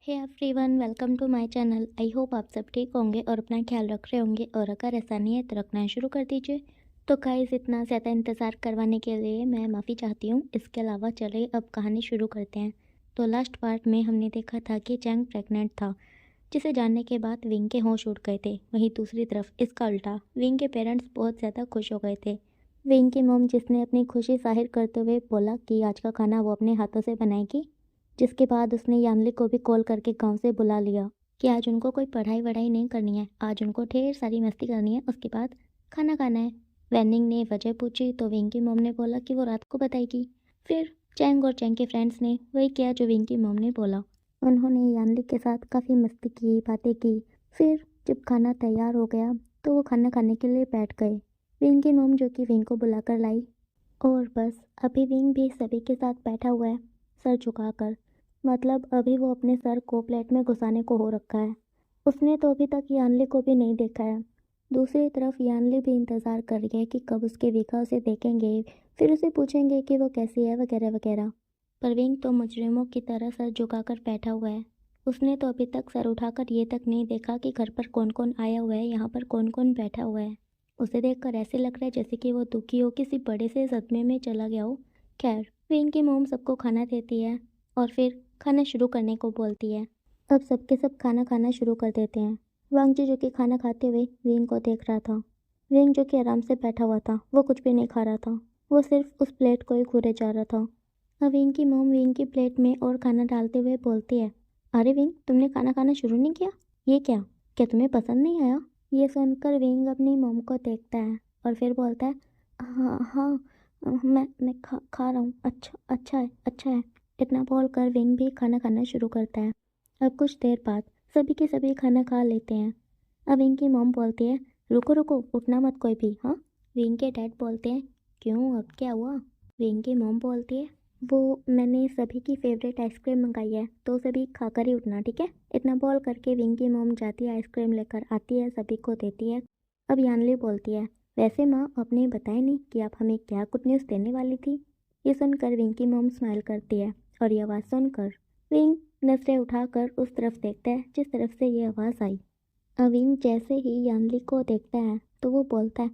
Hey everyone, welcome to my channel. I hope आप सब ठीक होंगे और अपना ख्याल रख रहे होंगे, और अगर ऐसा नहीं है तो रखना शुरू कर दीजिए। तो गाइस, इतना ज़्यादा इंतज़ार करवाने के लिए मैं माफ़ी चाहती हूँ। इसके अलावा चलिए अब कहानी शुरू करते हैं। तो लास्ट पार्ट में हमने देखा था कि चैंग प्रेग्नेंट था, जिसे जानने के बाद विंग के होश उड़ गए थे। वहीं दूसरी तरफ इसका उल्टा, विंग के पेरेंट्स बहुत ज़्यादा खुश हो गए थे। विंग की मोम, जिसने अपनी खुशी जाहिर करते हुए बोला कि आज का खाना वो अपने हाथों से बनाएगी, जिसके बाद उसने यानली को भी कॉल करके गांव से बुला लिया कि आज उनको कोई पढ़ाई वढ़ाई नहीं करनी है, आज उनको ढेर सारी मस्ती करनी है, उसके बाद खाना खाना है। वैनिंग ने वजह पूछी तो विंग की मोम ने बोला कि वो रात को बताएगी। फिर चैंग और चैंग के फ्रेंड्स ने वही किया जो विंग की मोम ने बोला। उन्होंने यानली के साथ काफ़ी मस्ती की, बातें की। फिर जब खाना तैयार हो गया तो वो खाना खाने के लिए बैठ गए। विंग की मोम जो कि विंग को बुलाकर लाई, और बस अभी विंग भी सभी के साथ बैठा हुआ है, सर झुकाकर। मतलब अभी वो अपने सर को प्लेट में घुसाने को हो रखा है। उसने तो अभी तक यानली को भी नहीं देखा है। दूसरी तरफ यानली भी इंतज़ार कर रही है कि कब उसके विका उसे देखेंगे, फिर उसे पूछेंगे कि वो कैसी है वगैरह वगैरह। पर विंग तो मुजरिमों की तरह सर झुकाकर बैठा हुआ है। उसने तो अभी तक सर उठाकर ये तक नहीं देखा कि घर पर कौन कौन आया हुआ है, यहाँ पर कौन कौन बैठा हुआ है। उसे देखकर ऐसे लग रहा है जैसे कि वो दुखी हो, किसी बड़े से सदमे में चला गया हो। खैर, विंग की मोम सबको खाना देती है और फिर खाना शुरू करने को बोलती है। अब सबके सब खाना खाना शुरू कर देते हैं। वांगजी जो कि खाना खाते हुए विंग को देख रहा था। विंग जो कि आराम से बैठा हुआ था, वो कुछ भी नहीं खा रहा था। वो सिर्फ उस प्लेट को ही घूरे जा रहा था। अब विंग की मोम विंग की प्लेट में और खाना डालते हुए बोलती है, अरे विंग, तुमने खाना खाना शुरू नहीं किया? ये क्या तुम्हें पसंद नहीं आया? ये सुनकर विंग अपनी मोम को देखता है और फिर बोलता है, हाँ हाँ, मैं खा रहा हूँ। अच्छा अच्छा है, अच्छा है। इतना बोलकर विंग भी खाना खाना शुरू करता है। अब कुछ देर बाद सभी के सभी खाना खा लेते हैं। अब विंग की मॉम बोलती है, रुको रुको, उठना मत कोई भी। हाँ, विंग के डैड बोलते हैं, क्यों, अब क्या हुआ? विंग की मॉम बोलती है, वो मैंने सभी की फेवरेट आइसक्रीम मंगाई है, तो सभी खाकर ही उठना, ठीक है? इतना बोल करके विंग की मॉम जाती है, आइसक्रीम लेकर आती है, सभी को देती है। अब यानली बोलती है, वैसे माँ, आपने बताया नहीं कि आप हमें क्या गुड न्यूज़ देने वाली थी। ये सुनकर विंग की मॉम स्माइल करती है, और ये आवाज़ सुनकर विंग नजरें उठाकर उस तरफ देखता है जिस तरफ से ये आवाज़ आई। अविंग जैसे ही यानली को देखता है तो वो बोलता है,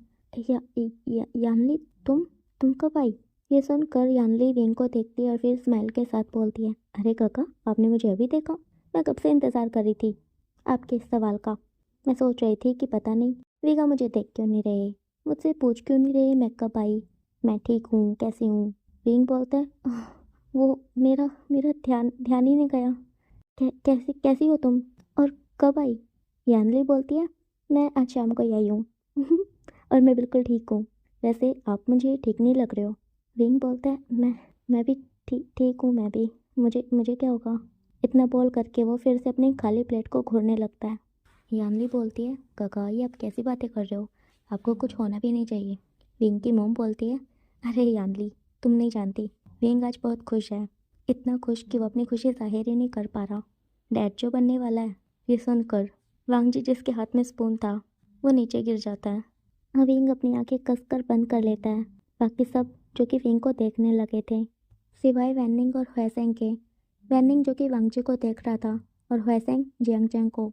यानली, तुम कब आई? ये सुनकर यानली विंग को देखती है और फिर स्माइल के साथ बोलती है, अरे काका, आपने मुझे अभी देखा? मैं कब से इंतज़ार कर रही थी आपके इस सवाल का। मैं सोच रही थी कि पता नहीं वीगा मुझे देख क्यों नहीं रहे, मुझसे पूछ क्यों नहीं रहे मैं कब आई, मैं ठीक हूँ, कैसी हूँ। विंग बोलता है, "आह, वो मेरा मेरा ध्यान ध्यान ही नहीं गया। कैसी कैसी हो तुम, और कब आई?" यानली बोलती है, मैं आज शाम को ही आई हूँ और मैं बिल्कुल ठीक हूँ। वैसे आप मुझे ठीक नहीं लग रहे हो। विंग बोलता है, मैं भी ठीक ठीक हूँ, मैं भी। मुझे मुझे क्या होगा? इतना बोल करके वो फिर से अपनी खाली प्लेट को घूरने लगता है। यानली बोलती है, काका, ये आप कैसी बातें कर रहे हो? आपको कुछ होना भी नहीं चाहिए। विंग की मोम बोलती है, अरे यानली, तुम नहीं जानती, विंग आज बहुत खुश है। इतना खुश कि वो अपनी खुशी जाहिर ही नहीं कर पा रहा। डैड जो बनने वाला है। ये सुनकर वांगजी, जिसके हाथ में स्पून था, वो नीचे गिर जाता है। विंग अपनी आंखें कसकर बंद कर लेता है। बाकी सब जो कि विंग को देखने लगे थे, सिवाय वैनिंग और हुएसेंग के। वैनिंग जो कि वांगजी को देख रहा था, और हुएसेंग जियांगचैंग को।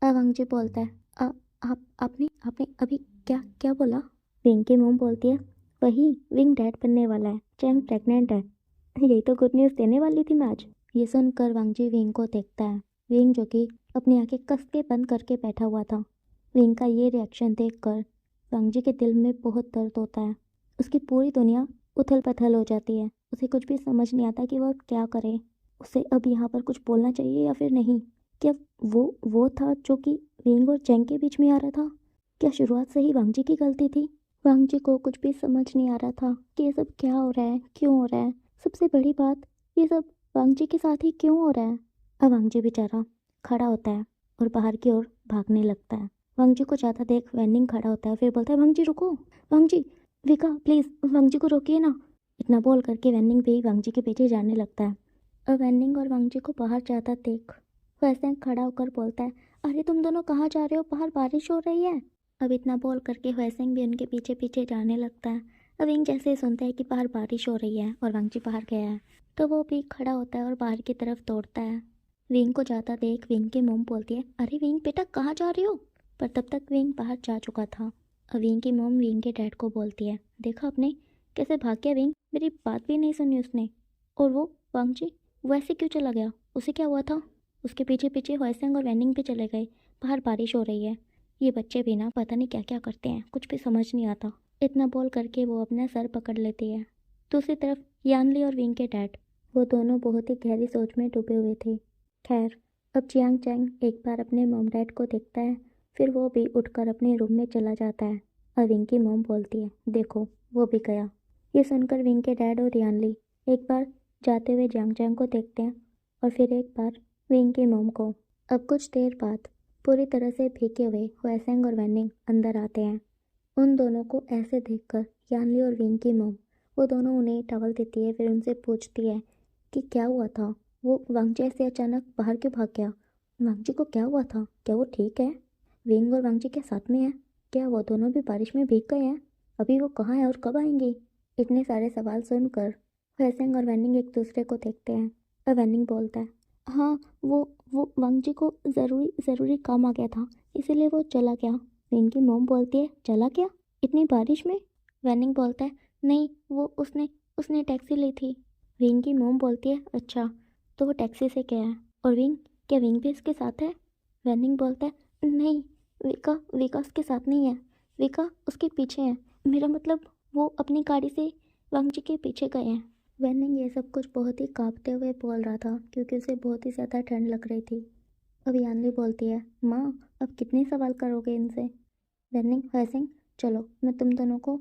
वांगजी बोलता है, "अ, आपने आपने अभी क्या क्या बोला?" विंग की मोम बोलती है, वही, विंग डैड बनने वाला है, चैंग प्रेग्नेंट है। यही तो गुड न्यूज़ देने वाली थी मैं आज। ये सुनकर वांगजी विंग को देखता है। विंग जो कि अपनी आंखें कस के बंद करके बैठा हुआ था। विंग का ये रिएक्शन देखकर वांगजी के दिल में बहुत दर्द होता है। उसकी पूरी दुनिया उथल पथल हो जाती है। उसे कुछ भी समझ नहीं आता कि वह क्या करे। उसे अब यहाँ पर कुछ बोलना चाहिए या फिर नहीं। क्या वो था जो कि विंग और चैंग के बीच में आ रहा था? क्या शुरुआत से ही वांगजी की गलती थी? वांगजी को कुछ भी समझ नहीं आ रहा था कि ये सब क्या हो रहा है, क्यों हो रहा है। सबसे बड़ी बात, ये सब वांगजी के साथ ही क्यों हो रहा है? अब वांगजी बेचारा खड़ा होता है और बाहर की ओर भागने लगता है। वांगजी को जाता देख वैनिंग खड़ा होता है, फिर बोलता है, वांगजी रुको, वांगजी, विका प्लीज़ वांगजी को रोकिए ना। इतना बोल करके वैनिंग भी वांगजी के पीछे जाने लगता है। अब वैनिंग और वांगजी को बाहर जाता देख वैसे खड़ा होकर बोलता है, अरे तुम दोनों कहाँ जा रहे हो, बाहर बारिश हो रही है। अब इतना बोल करके हुएसेंग भी उनके पीछे पीछे जाने लगता है। अब विंग जैसे ही सुनता है कि बाहर बारिश हो रही है और वांगजी बाहर गया है, तो वो भी खड़ा होता है और बाहर की तरफ दौड़ता है। विंग को जाता देख विंग की मोम बोलती है, अरे विंग बेटा कहाँ जा रही हो? पर तब तक विंग बाहर जा चुका था। और विंग की मोम विंग के डैड को बोलती है, देखा आपने कैसे भाग गया विंग, मेरी बात भी नहीं सुनी उसने। और वो वांग जी वो ऐसे क्यों चला गया, उसे क्या हुआ था? उसके पीछे पीछे हुआसेंग और वैनिंग भी चले गए। बाहर बारिश हो रही है। ये बच्चे भी ना पता नहीं क्या क्या करते हैं, कुछ भी समझ नहीं आता। इतना बोल करके वो अपना सर पकड़ लेती है। दूसरी तरफ यानली और विंग के डैड, वो दोनों बहुत ही गहरी सोच में डूबे हुए थे। खैर, अब जियांग चैंग एक बार अपने मॉम डैड को देखता है, फिर वो भी उठकर अपने रूम में चला जाता है। और विंग की मॉम बोलती है, देखो वो भी गया। ये सुनकर विंग के डैड और यानली एक बार जाते हुए जियांग चैंग को देखते हैं और फिर एक बार विंग की मॉम को। अब कुछ देर बाद पूरी तरह से भीगे हुए हुएसेंग और वैनिंग अंदर आते हैं। उन दोनों को ऐसे देखकर यानली और विंग की मॉम, वो दोनों उन्हें टॉवल देती है, फिर उनसे पूछती है कि क्या हुआ था, वो वांगजी से अचानक बाहर क्यों भाग गया? वांगजी को क्या हुआ था, क्या वो ठीक है? विंग और वांगजी के साथ में है? क्या वो दोनों भी बारिश में भीग गए हैं? अभी वो कहाँ है और कब आएंगे? इतने सारे सवाल सुनकर हुएसेंग और वैनिंग एक दूसरे को देखते हैं। और वैनिंग बोलता है, हाँ वो वांगजी को ज़रूरी काम आ गया था, इसीलिए वो चला गया। विंग की मोम बोलती है, चला क्या इतनी बारिश में? वैनिंग बोलता है, नहीं वो उसने उसने टैक्सी ली थी। विंग की मोम बोलती है, अच्छा तो वो टैक्सी से गया है। और विंग, क्या विंग भी इसके साथ है? वैनिंग बोलता है, नहीं विका उसके साथ नहीं है, विका उसके पीछे है। मेरा मतलब वो अपनी गाड़ी से वांगजी के पीछे गए हैं। वैनिंग ये सब कुछ बहुत ही कांपते हुए बोल रहा था क्योंकि उसे बहुत ही ज़्यादा ठंड लग रही थी। अब यानली बोलती है, माँ अब कितने सवाल करोगे इनसे? वैनिंग, हुएसेंग, चलो मैं तुम दोनों को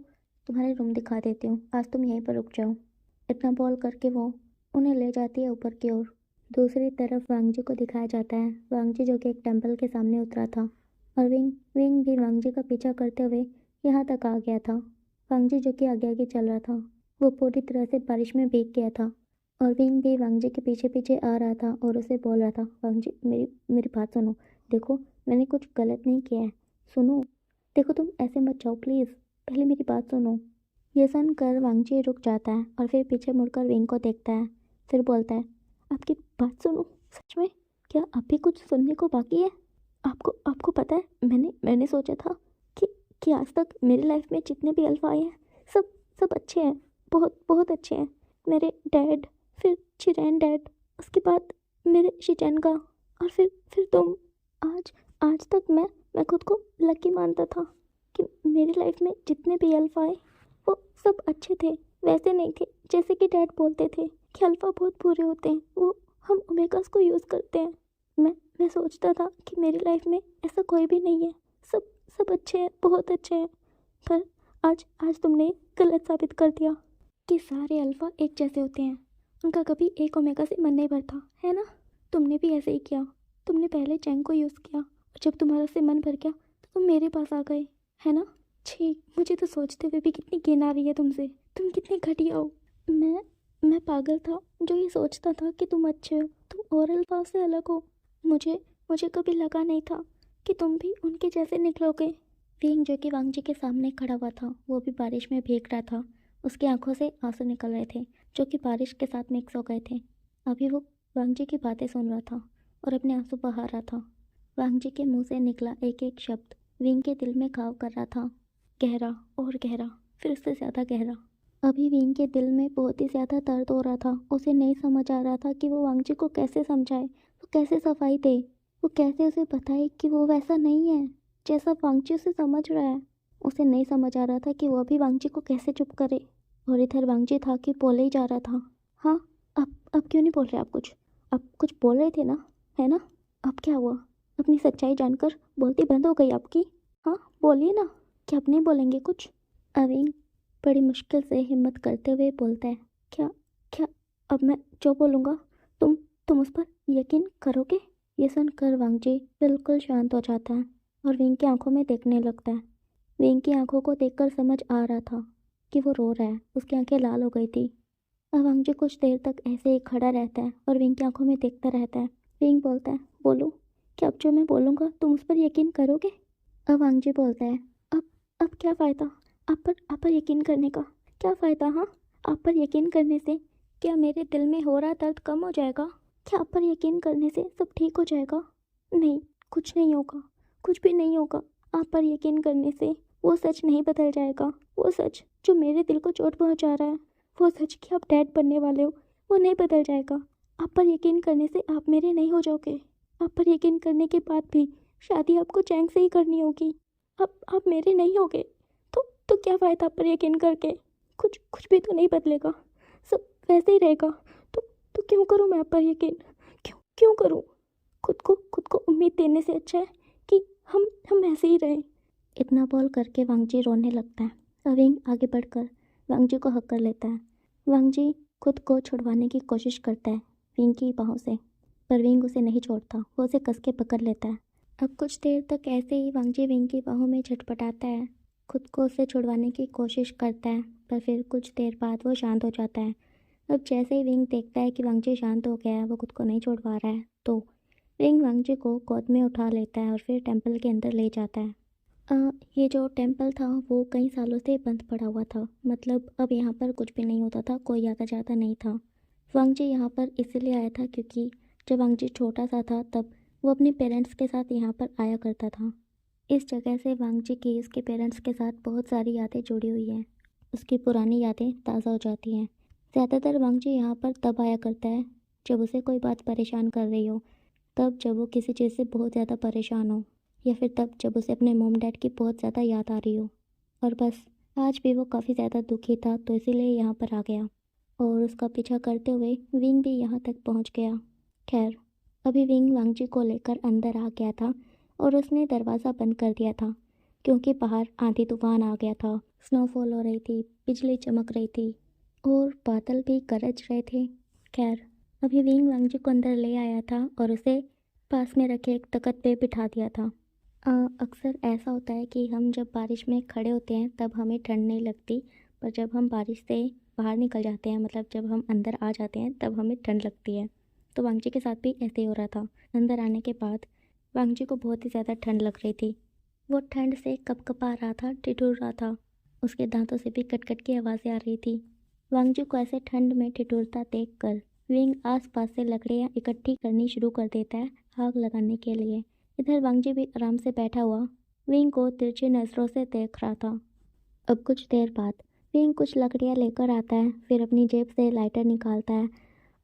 तुम्हारे रूम दिखा देती हूँ, आज तुम यहीं पर रुक जाओ। इतना बोल करके वो उन्हें ले जाती है ऊपर की ओर। दूसरी तरफ वांगजी को दिखाया जाता है, वांगजी जो कि एक टेंपल के सामने उतरा था। और विंग विंग भी वांगजी का पीछा करते हुए यहाँ तक आ गया था। वांगजी जो कि आगे आगे चल रहा था, वो पूरी तरह से बारिश में भीग गया था। और विंग भी वांगजी के पीछे पीछे आ रहा था और उसे बोल रहा था, वांगजी मेरी मेरी बात सुनो, देखो मैंने कुछ गलत नहीं किया है, सुनो, देखो तुम ऐसे मत जाओ प्लीज़, पहले मेरी बात सुनो। ये सुनकर वांगजी रुक जाता है और फिर पीछे मुड़कर विंग को देखता है, फिर बोलता है, आपकी बात सुनो, सच में? क्या अभी कुछ सुनने को बाकी है? आपको आपको पता है, मैंने सोचा था कि आज तक मेरी लाइफ में जितने भी अल्फा आए हैं सब सब अच्छे हैं, बहुत बहुत अच्छे हैं। मेरे डैड, फिर चिरैन डैड, उसके बाद मेरे शिचैन का, और फिर तुम। आज आज तक मैं खुद को लकी मानता था कि मेरी लाइफ में जितने भी अल्फा आए वो सब अच्छे थे, वैसे नहीं थे जैसे कि डैड बोलते थे कि अल्फा बहुत बुरे होते हैं, वो हम ओमेगास को यूज़ करते हैं। मैं सोचता था कि मेरी लाइफ में ऐसा कोई भी नहीं है, सब सब अच्छे हैं, बहुत अच्छे हैं। पर आज आज तुमने गलत साबित कर दिया कि सारे अल्फा एक जैसे होते हैं, उनका कभी एक ओमेगा से मन नहीं भरता, है ना? तुमने भी ऐसे ही किया, तुमने पहले चैंग को यूज़ किया और जब तुम्हारा से मन भर गया तो तुम मेरे पास आ गए, है ना? छी, मुझे तो सोचते हुए भी कितनी घिन आ रही है तुमसे, तुम कितनी घटिया हो। मैं पागल था जो ये सोचता था कि तुम अच्छे हो, तुम और अल्फा से अलग हो। मुझे मुझे कभी लगा नहीं था कि तुम भी उनके जैसे निकलोगे। विंग जो कि वांगजी के सामने खड़ा हुआ था, वो भी बारिश में भीग रहा था। उसकी आंखों से आंसू निकल रहे थे जो कि बारिश के साथ मिक्स हो गए थे। अभी वो वांगजी की बातें सुन रहा था और अपने आंसू बहा रहा था। वांगजी के मुंह से निकला एक एक शब्द विंग के दिल में घाव कर रहा था, गहरा और गहरा, फिर उससे ज़्यादा गहरा। अभी विंग के दिल में बहुत ही ज़्यादा दर्द हो रहा था। उसे नहीं समझ आ रहा था कि वो वांगजी को कैसे समझाए, वो कैसे सफाई दे, वो कैसे उसे बताए कि वो वैसा नहीं है जैसा वांगजी उसे समझ रहा है। उसे नहीं समझ आ रहा था कि वो अभी वांगजी को कैसे चुप करे। और इधर वांगजी था कि बोले ही जा रहा था। हाँ, अब क्यों नहीं बोल रहे आप कुछ? आप कुछ बोल रहे थे ना, है ना? अब क्या हुआ? अपनी सच्चाई जानकर बोलती बंद हो गई आपकी? हाँ बोलिए ना, क्या अब नहीं बोलेंगे कुछ? अभी बड़ी मुश्किल से हिम्मत करते हुए बोलता है, क्या क्या अब मैं जो बोलूँगा तुम उस पर यकीन करोगे? ये सुनकर वांगजी बिल्कुल शांत हो जाता है और विंग की आंखों में देखने लगता है। विंग की आंखों को देखकर समझ आ रहा था कि वो रो रहा है, उसकी आंखें लाल हो गई थी। अब वांगजी कुछ देर तक ऐसे ही खड़ा रहता है और विंग की आंखों में देखता रहता है। विंग बोलता है, बोलो, क्या अब जो मैं बोलूँगा तुम उस पर यकीन करोगे? अब वांगजी बोलता है, अब क्या फ़ायदा आप पर यकीन करने का? क्या फ़ायदा? हाँ, आप पर यकीन करने से क्या मेरे दिल में हो रहा दर्द कम हो जाएगा? क्या आप पर यकीन करने से सब ठीक हो जाएगा? नहीं, कुछ नहीं होगा, कुछ भी नहीं होगा। आप पर यकीन करने से वो सच नहीं बदल जाएगा। वो सच जो मेरे दिल को चोट पहुंचा रहा है, वो सच कि आप डैड बनने वाले हो, वो नहीं बदल जाएगा। आप पर यकीन करने से आप मेरे नहीं हो जाओगे। आप पर यकीन करने के बाद भी शादी आपको चैन से ही करनी होगी। आप मेरे नहीं होगे तो क्या फ़ायदा आप पर यकीन करके? कुछ कुछ भी तो नहीं बदलेगा, सब वैसे ही रहेगा। तो क्यों करूँ मैं आप पर यकीन? क्यों क्यों करूँ? खुद को उम्मीद देने से अच्छा है कि हम ऐसे ही रहें। इतना बोल करके वांगजी रोने लगता है। अविंग आगे बढ़कर वांगजी को हक कर लेता है। वांगजी खुद को छुड़वाने की कोशिश करता है विंग की बाहों से, पर विंग उसे नहीं छोड़ता। वो उसे कस के पकड़ लेता है। अब कुछ देर तक ऐसे ही वांगजी विंग की बाहों में छटपटाता है, खुद को उसे छुड़वाने की कोशिश करता है, पर फिर कुछ देर बाद वो शांत हो जाता है। अब जैसे ही विंग देखता है कि वांगजी शांत हो गया है, वो खुद को नहीं छुड़वा रहा है, तो विंग वांगजी को गोद में उठा लेता है और फिर टेंपल के अंदर ले जाता है। ये जो टेंपल था वो कई सालों से बंद पड़ा हुआ था, मतलब अब यहाँ पर कुछ भी नहीं होता था, कोई आता जाता नहीं था। वांगजी यहाँ पर इसलिए आया था क्योंकि जब वांगजी छोटा सा था तब वो अपने पेरेंट्स के साथ यहाँ पर आया करता था। इस जगह से वांगजी की उसके पेरेंट्स के साथ बहुत सारी यादें जुड़ी हुई हैं। उसकी पुरानी यादें ताज़ा हो जाती हैं। ज़्यादातर वांगजी यहाँ पर तब आया करता है जब उसे कोई बात परेशान कर रही हो, तब जब वो किसी चीज़ से बहुत ज़्यादा परेशान हो, या फिर तब जब उसे अपने मॉम डैड की बहुत ज़्यादा याद आ रही हो। और बस आज भी वो काफ़ी ज़्यादा दुखी था, तो इसीलिए यहाँ पर आ गया और उसका पीछा करते हुए विंग भी यहाँ तक पहुँच गया। खैर, अभी विंग वांगजी को लेकर अंदर आ गया था और उसने दरवाज़ा बंद कर दिया था क्योंकि बाहर आंधी तूफान आ गया था। स्नोफॉल हो रही थी, बिजली चमक रही थी और बादल भी गरज रहे थे। खैर, अभी विंग वांगजी को अंदर ले आया था और उसे पास में रखे एक तख्त पे बिठा दिया था। अक्सर ऐसा होता है कि हम जब बारिश में खड़े होते हैं तब हमें ठंड नहीं लगती, पर जब हम बारिश से बाहर निकल जाते हैं, मतलब जब हम अंदर आ जाते हैं, तब हमें ठंड लगती है। तो वांगजी के साथ भी ऐसे ही हो रहा था। अंदर आने के बाद वांगजी को बहुत ही ज़्यादा ठंड लग रही थी। वो ठंड से कँपकँपा रहा था, ठिठुर रहा था। उसके दांतों से भी कट-कट की आवाज़ें आ रही थी। वांगजी को ऐसे ठंड में ठिठुरता देखकर विंग आसपास से लकड़ियाँ इकट्ठी करनी शुरू कर देता है आग लगाने के लिए। इधर वांगजी भी आराम से बैठा हुआ विंग को तिरछी नज़रों से देख रहा था। अब कुछ देर बाद विंग कुछ लकड़ियाँ लेकर आता है, फिर अपनी जेब से लाइटर निकालता है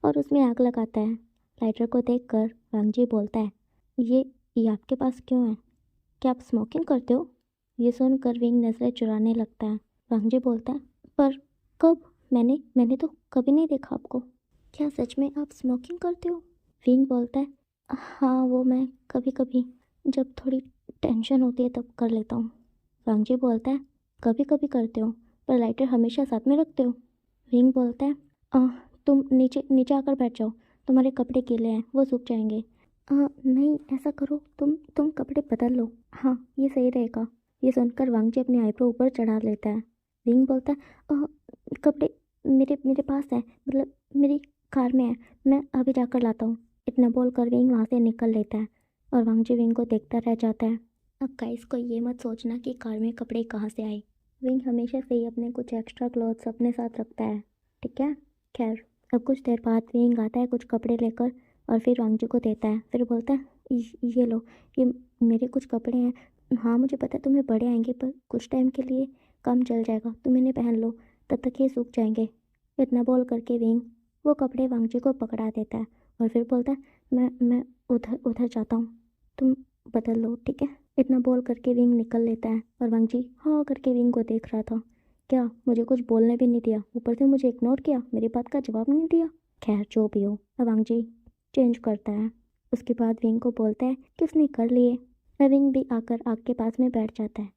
और उसमें आग लगाता है। लाइटर को देखकर वांगजी बोलता है, ये आपके पास क्यों है? क्या आप स्मोकिंग करते हो? ये सुनकर विंग नज़रें चुराने लगता है। वांगजी बोलता है, पर कब? मैंने तो कभी नहीं देखा आपको। क्या सच में आप स्मोकिंग करते हो? विंग बोलता है, हाँ, वो मैं कभी कभी जब थोड़ी टेंशन होती है तब कर लेता हूँ। वांगजी बोलता है, कभी कभी करते हो, पर लाइटर हमेशा साथ में रखते हो? विंग बोलता है, "आ, तुम नीचे नीचे आकर बैठ जाओ, तुम्हारे कपड़े गीले हैं, वो सूख जाएंगे। नहीं, ऐसा करो, तुम कपड़े बदल लो। हाँ, ये सही रहेगा।" ये सुनकर वांगजी अपने आईब्रो ऊपर चढ़ा लेता है। विंग बोलता है, कपड़े मेरे मेरे पास है, मतलब मेरी कार में है, मैं अभी जाकर लाता हूँ।" इतना बोलकर विंग वहाँ से निकल लेता है और वांगजी विंग को देखता रह जाता है। अब गाइस को ये मत सोचना कि कार में कपड़े कहाँ से आए। विंग हमेशा से ही अपने कुछ एक्स्ट्रा क्लॉथ्स अपने साथ रखता है, ठीक है। खैर, अब कुछ देर बाद विंग आता है कुछ कपड़े लेकर और फिर वांगजी को देता है। फिर बोलता है, ये लो, ये मेरे कुछ कपड़े हैं। हाँ, मुझे पता है तुम्हें बड़े आएंगे, पर कुछ टाइम के लिए काम चल जाएगा, तुम इन्हें पहन लो, तब तक ये सूख जाएंगे। इतना बोल करके विंग वो कपड़े वांगजी को पकड़ा देता है और फिर बोलता है, मैं उधर उधर जाता हूँ, तुम बदल लो, ठीक है। इतना बोल करके विंग निकल लेता है और वांगजी हाँ करके विंग को देख रहा था। क्या मुझे कुछ बोलने भी नहीं दिया, ऊपर से मुझे इग्नोर किया, मेरी बात का जवाब नहीं दिया। खैर, जो भी हो, अब वांगजी चेंज करता है। उसके बाद विंग को बोलता है कि उसने कर लिए। अब विंग भी आकर आग के पास में बैठ जाता है।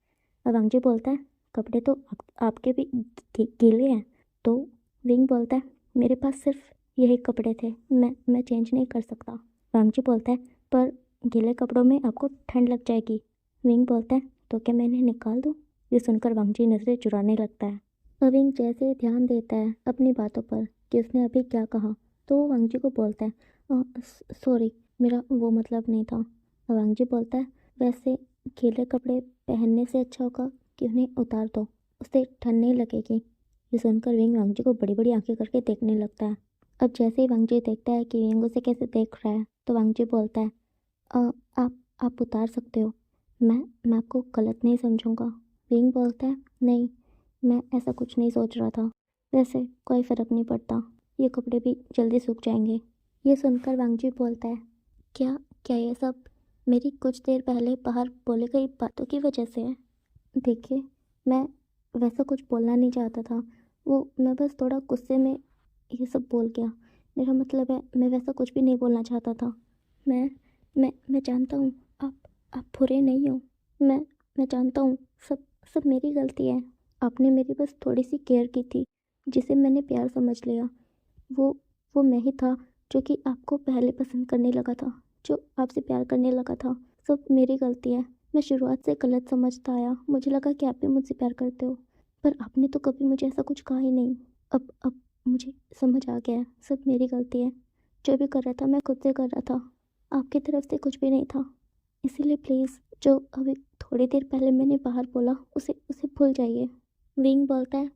अब वांगजी बोलता है, कपड़े तो आपके भी गीले हैं। तो विंग बोलता है, मेरे पास सिर्फ यही कपड़े थे, मैं चेंज नहीं कर सकता। वांगजी बोलता है, पर गीले कपड़ों में आपको ठंड लग जाएगी। विंग बोलता है, तो क्या मैं इन्हें निकाल दूँ? ये सुनकर वांगजी नजरें चुराने लगता है। और विंग जैसे ही ध्यान देता है अपनी बातों पर कि उसने अभी क्या कहा, तो वो वांगजी को बोलता है, सॉरी, मेरा वो मतलब नहीं था। और वांगजी बोलता है, वैसे गीले कपड़े पहनने से अच्छा होगा कि उन्हें उतार दो, उससे ठंड नहीं लगेगी। ये सुनकर विंग वांगजी को बड़ी बड़ी आंखें करके देखने लगता है। अब जैसे ही वांगजी देखता है कि विंग उसे कैसे देख रहा है तो वांगजी बोलता है, "अ, आप उतार सकते हो, मैं आपको गलत नहीं समझूंगा।" विंग बोलता है, "नहीं, मैं ऐसा कुछ नहीं सोच रहा था। वैसे कोई फ़र्क नहीं पड़ता, ये कपड़े भी जल्दी सूख जाएंगे।" ये सुनकर वांगजी बोलता है, क्या क्या ये सब मेरी कुछ देर पहले बाहर बोले गई बातों की वजह से है? देखिए, मैं वैसा कुछ बोलना नहीं चाहता था। मैं बस थोड़ा गुस्से में ये सब बोल गया। मेरा मतलब है, मैं वैसा कुछ भी नहीं बोलना चाहता था। मैं मैं जानता हूँ आप बुरे नहीं हो। मैं जानता हूँ, सब सब मेरी गलती है। आपने मेरी बस थोड़ी सी केयर की थी, जिसे मैंने प्यार समझ लिया। वो वो मैं ही था जो कि आपको पहले पसंद करने लगा था, जो आपसे प्यार करने लगा था। सब मेरी गलती है। मैं शुरुआत से गलत समझता आया। मुझे लगा कि आप भी मुझसे प्यार करते हो, पर आपने तो कभी मुझे ऐसा कुछ कहा ही नहीं। अब मुझे समझ आ गया है, सब मेरी गलती है। जो भी कर रहा था मैं खुद से कर रहा था, आपकी तरफ से कुछ भी नहीं था। इसीलिए प्लीज़, जो अभी थोड़ी देर पहले मैंने बाहर बोला उसे उसे भूल जाइए। विंग बोलता है,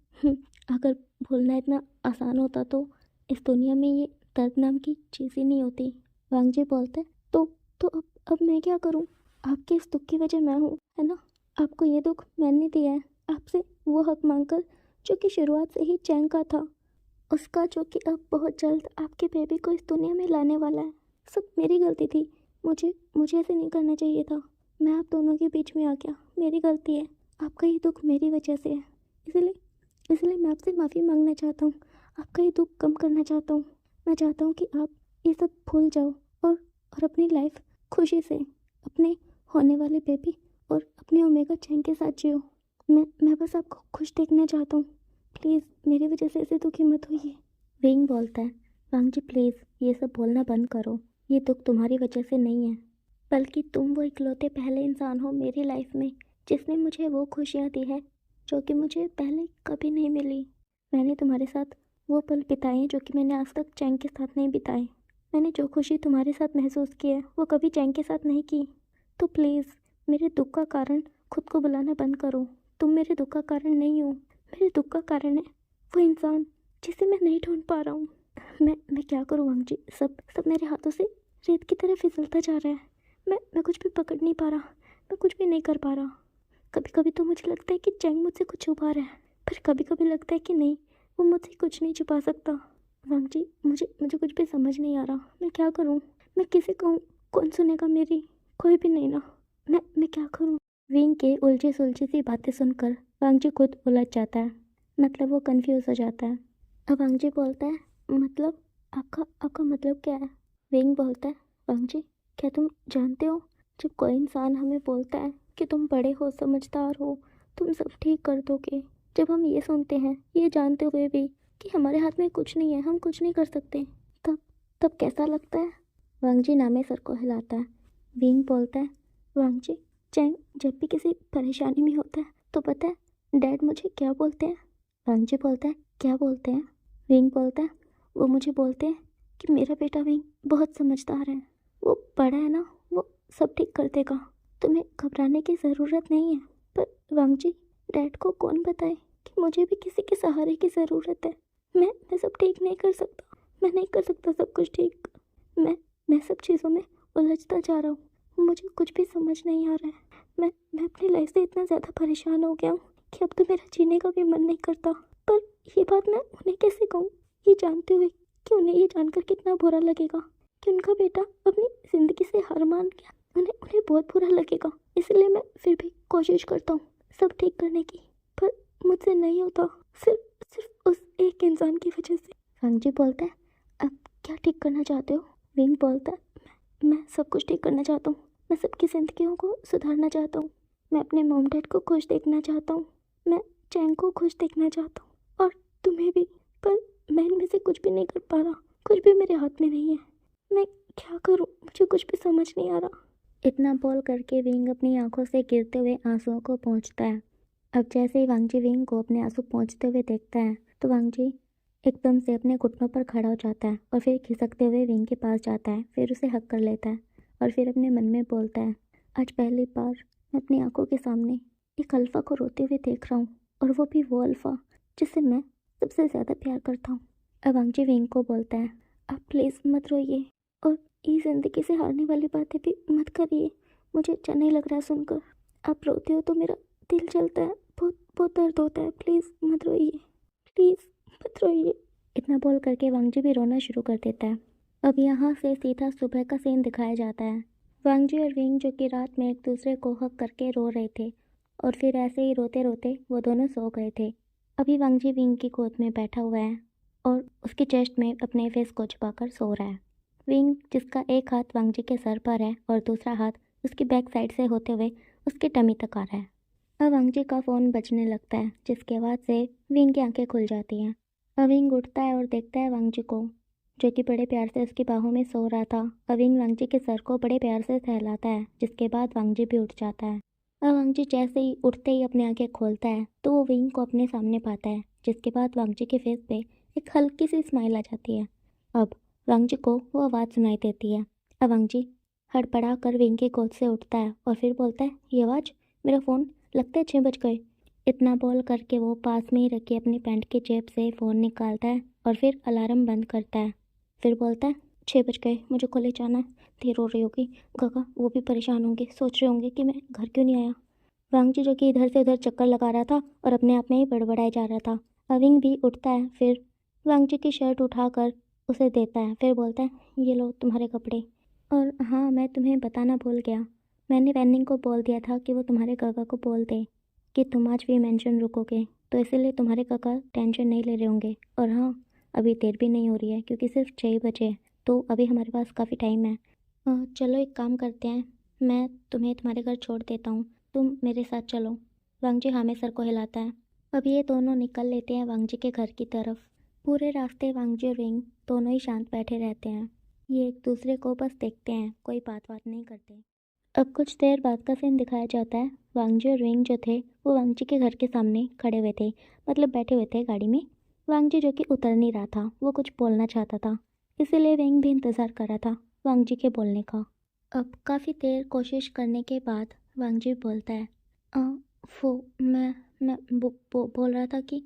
अगर भूलना इतना आसान होता तो इस दुनिया में ये दर्द नाम की चीज़ ही नहीं होती। वांगजी बोलता है, तो अब मैं क्या करूं? आपके इस दुख की वजह मैं हूँ, है ना? आपको ये दुख मैंने दिया है, आपसे वो हक मांगकर जो कि शुरुआत से ही चैन का था, उसका, जो कि अब बहुत जल्द आपके बेबी को इस दुनिया में लाने वाला है। सब मेरी गलती थी। मुझे ऐसे नहीं करना चाहिए था। मैं आप दोनों के बीच में आ गया, मेरी गलती है। आपका ये दुख मेरी वजह से है। इसलिए इसलिए मैं आपसे माफ़ी मांगना चाहता हूँ। आपका ये दुख कम करना चाहता हूँ। मैं चाहता हूँ कि आप ये सब भूल जाओ और अपनी लाइफ खुशी से अपने होने वाले बेबी और अपने ओमेगा चैन के साथ जियो। मैं बस आपको खुश देखना चाहता हूँ। प्लीज़ मेरी वजह से ऐसे दुखी मत होइए। विंग बोलता है, वांगजी प्लीज़ ये सब बोलना बंद करो। ये दुख तुम्हारी वजह से नहीं है, बल्कि तुम वो इकलौते पहले इंसान हो मेरी लाइफ में जिसने मुझे वो खुशियाँ दी है जो कि मुझे पहले कभी नहीं मिली। मैंने तुम्हारे साथ वो पल बिताए हैं जो कि मैंने आज तक चैन के साथ नहीं बिताए। मैंने जो खुशी तुम्हारे साथ महसूस की है वो कभी चैन के साथ नहीं की। तो प्लीज़ मेरे दुख का कारण खुद को बुलाना बंद करो। तुम मेरे दुख का कारण नहीं हो। मेरे दुख का कारण है वो इंसान जिसे मैं नहीं ढूंढ पा रहा हूँ। मैं क्या करूँ वांगजी? सब सब मेरे हाथों से रेत की तरह फिसलता जा रहा है। मैं कुछ भी पकड़ नहीं पा रहा। मैं कुछ भी नहीं कर पा रहा। कभी कभी तो मुझे लगता है कि चैंग मुझसे कुछ छुपा रहा है, पर कभी कभी लगता है कि नहीं, वो मुझसे कुछ नहीं छुपा सकता। वांगजी, मुझे मुझे कुछ भी समझ नहीं आ रहा। मैं क्या करूँ? मैं किसे कहूँ? कौन सुनेगा मेरी? कोई भी नहीं ना। मैं क्या करूँ? विंग के उलझी सुलझी सी बातें सुनकर वांगजी खुद उलझ जाता है। मतलब वो कंफ्यूज हो जाता है। अब वांगजी बोलता है, मतलब आपका मतलब क्या है? विंग बोलता है, वांगजी, क्या तुम जानते हो, जब कोई इंसान हमें बोलता है कि तुम बड़े हो, समझदार हो, तुम सब ठीक कर दोगे, जब हम ये सुनते हैं ये जानते हुए भी कि हमारे हाथ में कुछ नहीं है, हम कुछ नहीं कर सकते, तब तब कैसा लगता है? वांगजी नामे सर को हिलाता है। विंग बोलता है, वांगजी, चैंग जब भी किसी परेशानी में होता है तो पता है डैड मुझे क्या बोलते हैं? वांगजी बोलता है, क्या बोलते हैं? विंग बोलता है, वो मुझे बोलते हैं कि मेरा बेटा विंग बहुत समझदार है, वो बड़ा है ना, वो सब ठीक कर देगा, तुम्हें घबराने की ज़रूरत नहीं है। पर वांगजी, डैड को कौन बताए कि मुझे भी किसी के सहारे की ज़रूरत है। मैं सब ठीक नहीं कर सकता। मैं नहीं कर सकता सब कुछ ठीक। मैं सब चीज़ों में उलझता जा रहा हूँ। मुझे कुछ भी समझ नहीं आ रहा है। मैं अपनी लाइफ से इतना ज़्यादा परेशान हो गया हूँ कि अब तो मेरा जीने का भी मन नहीं करता। पर ये बात मैं उन्हें कैसे कहूँ, ये जानते हुए कि उन्हें ये जानकर कितना बुरा लगेगा कि उनका बेटा अपनी ज़िंदगी से हार मान गया। उन्हें उन्हें बहुत बुरा लगेगा। इसलिए मैं फिर भी कोशिश करता हूँ सब ठीक करने की, पर मुझसे नहीं होता, सिर्फ सिर्फ उस एक इंसान की वजह से। वांगजी बोलता है, अब क्या ठीक करना चाहते हो? विंग बोलता है, मैं सब कुछ ठीक करना चाहता हूँ। मैं सबकी ज़िंदगियों को सुधारना चाहता हूँ। मैं अपने मॉम डैड को खुश देखना चाहता हूँ। मैं चैंग को खुश देखना चाहता हूँ, और तुम्हें भी। पर मैं इनमें से कुछ भी नहीं कर पा रहा। कुछ भी मेरे हाथ में नहीं है। मैं क्या करूँ? मुझे कुछ भी समझ नहीं आ रहा। इतना बोल करके विंग अपनी आंखों से गिरते हुए आंसुओं को पोंछता है। अब जैसे ही वांगजी विंग को अपने आंसू पोंछते हुए देखता है तो वांगजी एकदम से अपने घुटनों पर खड़ा हो जाता है और फिर खिसकते हुए विंग के पास जाता है, फिर उसे हक कर लेता है और फिर अपने मन में बोलता है, आज पहली बार मैं अपनी आंखों के सामने एक अल्फ़ा को रोते हुए देख रहा हूँ, और वो भी वो अल्फ़ा जिससे मैं सबसे ज़्यादा प्यार करता हूँ। अब वांगजी विंग को बोलता है, आप प्लीज़ मत रोइए और ये ज़िंदगी से हारने वाली बातें भी मत करिए। मुझे अच्छा नहीं लग रहा सुनकर। आप रोते हो तो मेरा दिल जलता है, बहुत बहुत दर्द होता है। प्लीज़ मत रोइए, प्लीज़ मत रोइए। इतना बोल करके वांगजी भी रोना शुरू कर देता है। अब यहाँ से सीधा सुबह का सीन दिखाया जाता है। वांगजी और विंग जो कि रात में एक दूसरे को हक करके रो रहे थे और फिर ऐसे ही रोते रोते वो दोनों सो गए थे। अभी वांगजी विंग की गोद में बैठा हुआ है और उसकी चेस्ट में अपने फेस को छुपाकर सो रहा है। विंग जिसका एक हाथ वांगजी के सर पर है और दूसरा हाथ उसकी बैक साइड से होते हुए उसकी टमी तक आ रहा है। अब वांगजी का फ़ोन बजने लगता है जिसके आवाज़ से विंग की आंखें खुल जाती हैं। अब विंग उठता है और देखता है वांगजी को जो कि बड़े प्यार से उसकी बाहों में सो रहा था। अब विंग वांगजी के सर को बड़े प्यार से सहलाता है जिसके बाद वांगजी भी उठ जाता है। अब वांगजी जैसे ही उठते ही अपनी आंखें खोलता है तो वो विंग को अपने सामने पाता है जिसके बाद वांगजी के फेस पे एक हल्की सी स्माइल आ जाती है। अब वांगजी को वो आवाज़ सुनाई देती है। अब वांगजी हड़बड़ा कर विंग की गोद से उठता है और फिर बोलता है, ये आवाज़, मेरा फ़ोन, लगता है 6 बज गए। इतना बोल करके वो पास में ही रखी अपनी पैंट की जेब से फ़ोन निकालता है और फिर अलार्म बंद करता है। फिर बोलता है, 6 बज गए, मुझे कॉलेज जाना है। देर हो रही होगी, काका वो भी परेशान होंगे, सोच रहे होंगे कि मैं घर क्यों नहीं आया। वांगजी जो कि इधर से उधर चक्कर लगा रहा था और अपने आप में ही बड़बड़ाए जा रहा था। अविंग भी उठता है, फिर वांगजी की शर्ट उठाकर उसे देता है। फिर बोलता है, ये लो तुम्हारे कपड़े। और हाँ, मैं तुम्हें बताना भूल गया, मैंने वैनिंग को बोल दिया था कि वो तुम्हारे काका को बोल दे कि तुम आज भी मेंशन रुकोगे, तो इसीलिए तुम्हारे काका टेंशन नहीं ले रहे होंगे। और हाँ, अभी देर भी नहीं हो रही है क्योंकि सिर्फ 6 बजे है, तो अभी हमारे पास काफ़ी टाइम है। चलो एक काम करते हैं, मैं तुम्हें तुम्हारे घर छोड़ देता हूँ, तुम मेरे साथ चलो। वांगजी हाँ में सर को हिलाता है। अब ये दोनों निकल लेते हैं वांगजी के घर की तरफ। पूरे रास्ते वांगजी और विंग दोनों ही शांत बैठे रहते हैं। ये एक दूसरे को बस देखते हैं, कोई बात नहीं करते। अब कुछ देर बाद का सीन दिखाया जाता है। वांगजी और विंग जो थे वो वांगजी के घर के सामने खड़े हुए थे, मतलब बैठे हुए थे गाड़ी में। वांगजी जो कि उतर नहीं रहा था, वो कुछ बोलना चाहता था, इसीलिए विंग भी इंतज़ार कर रहा था वांगजी के बोलने का। अब काफ़ी देर कोशिश करने के बाद वांगजी बोलता है, "अ, वो मैं बोल रहा था कि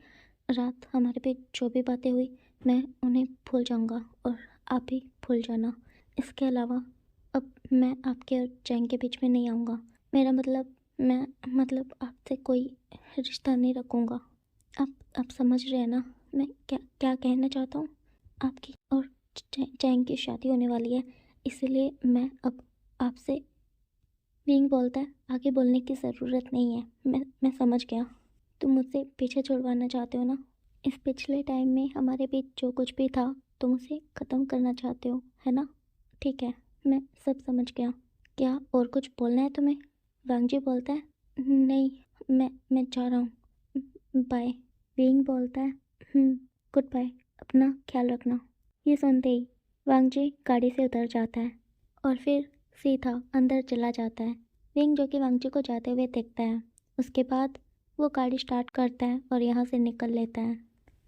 रात हमारे पे जो भी बातें हुई मैं उन्हें भूल जाऊंगा और आप भी भूल जाना। इसके अलावा अब मैं आपके और चैंग के बीच में नहीं आऊँगा। मेरा मतलब मैं मतलब आपसे कोई रिश्ता नहीं रखूँगा। आप समझ रहे हैं ना मैं क्या क्या कहना चाहता हूँ। आपकी और चैंग की शादी होने वाली है, इसीलिए मैं अब आपसे" विंग बोलता है, आगे बोलने की ज़रूरत नहीं है, मैं समझ गया। तुम मुझसे पीछे छुड़वाना चाहते हो ना। इस पिछले टाइम में हमारे बीच जो कुछ भी था तुम उसे ख़त्म करना चाहते हो, है ना। ठीक है, मैं सब समझ गया। क्या और कुछ बोलना है तुम्हें। वांगजी बोलता है, नहीं, मैं जा रहा हूँ, बाय। विंग बोलता है, गुड बाय, अपना ख्याल रखना। ये सुनते ही वांगजी गाड़ी से उतर जाता है और फिर सीधा अंदर चला जाता है। विंग जो कि वांगजी को जाते हुए देखता है, उसके बाद वो गाड़ी स्टार्ट करता है और यहाँ से निकल लेता है।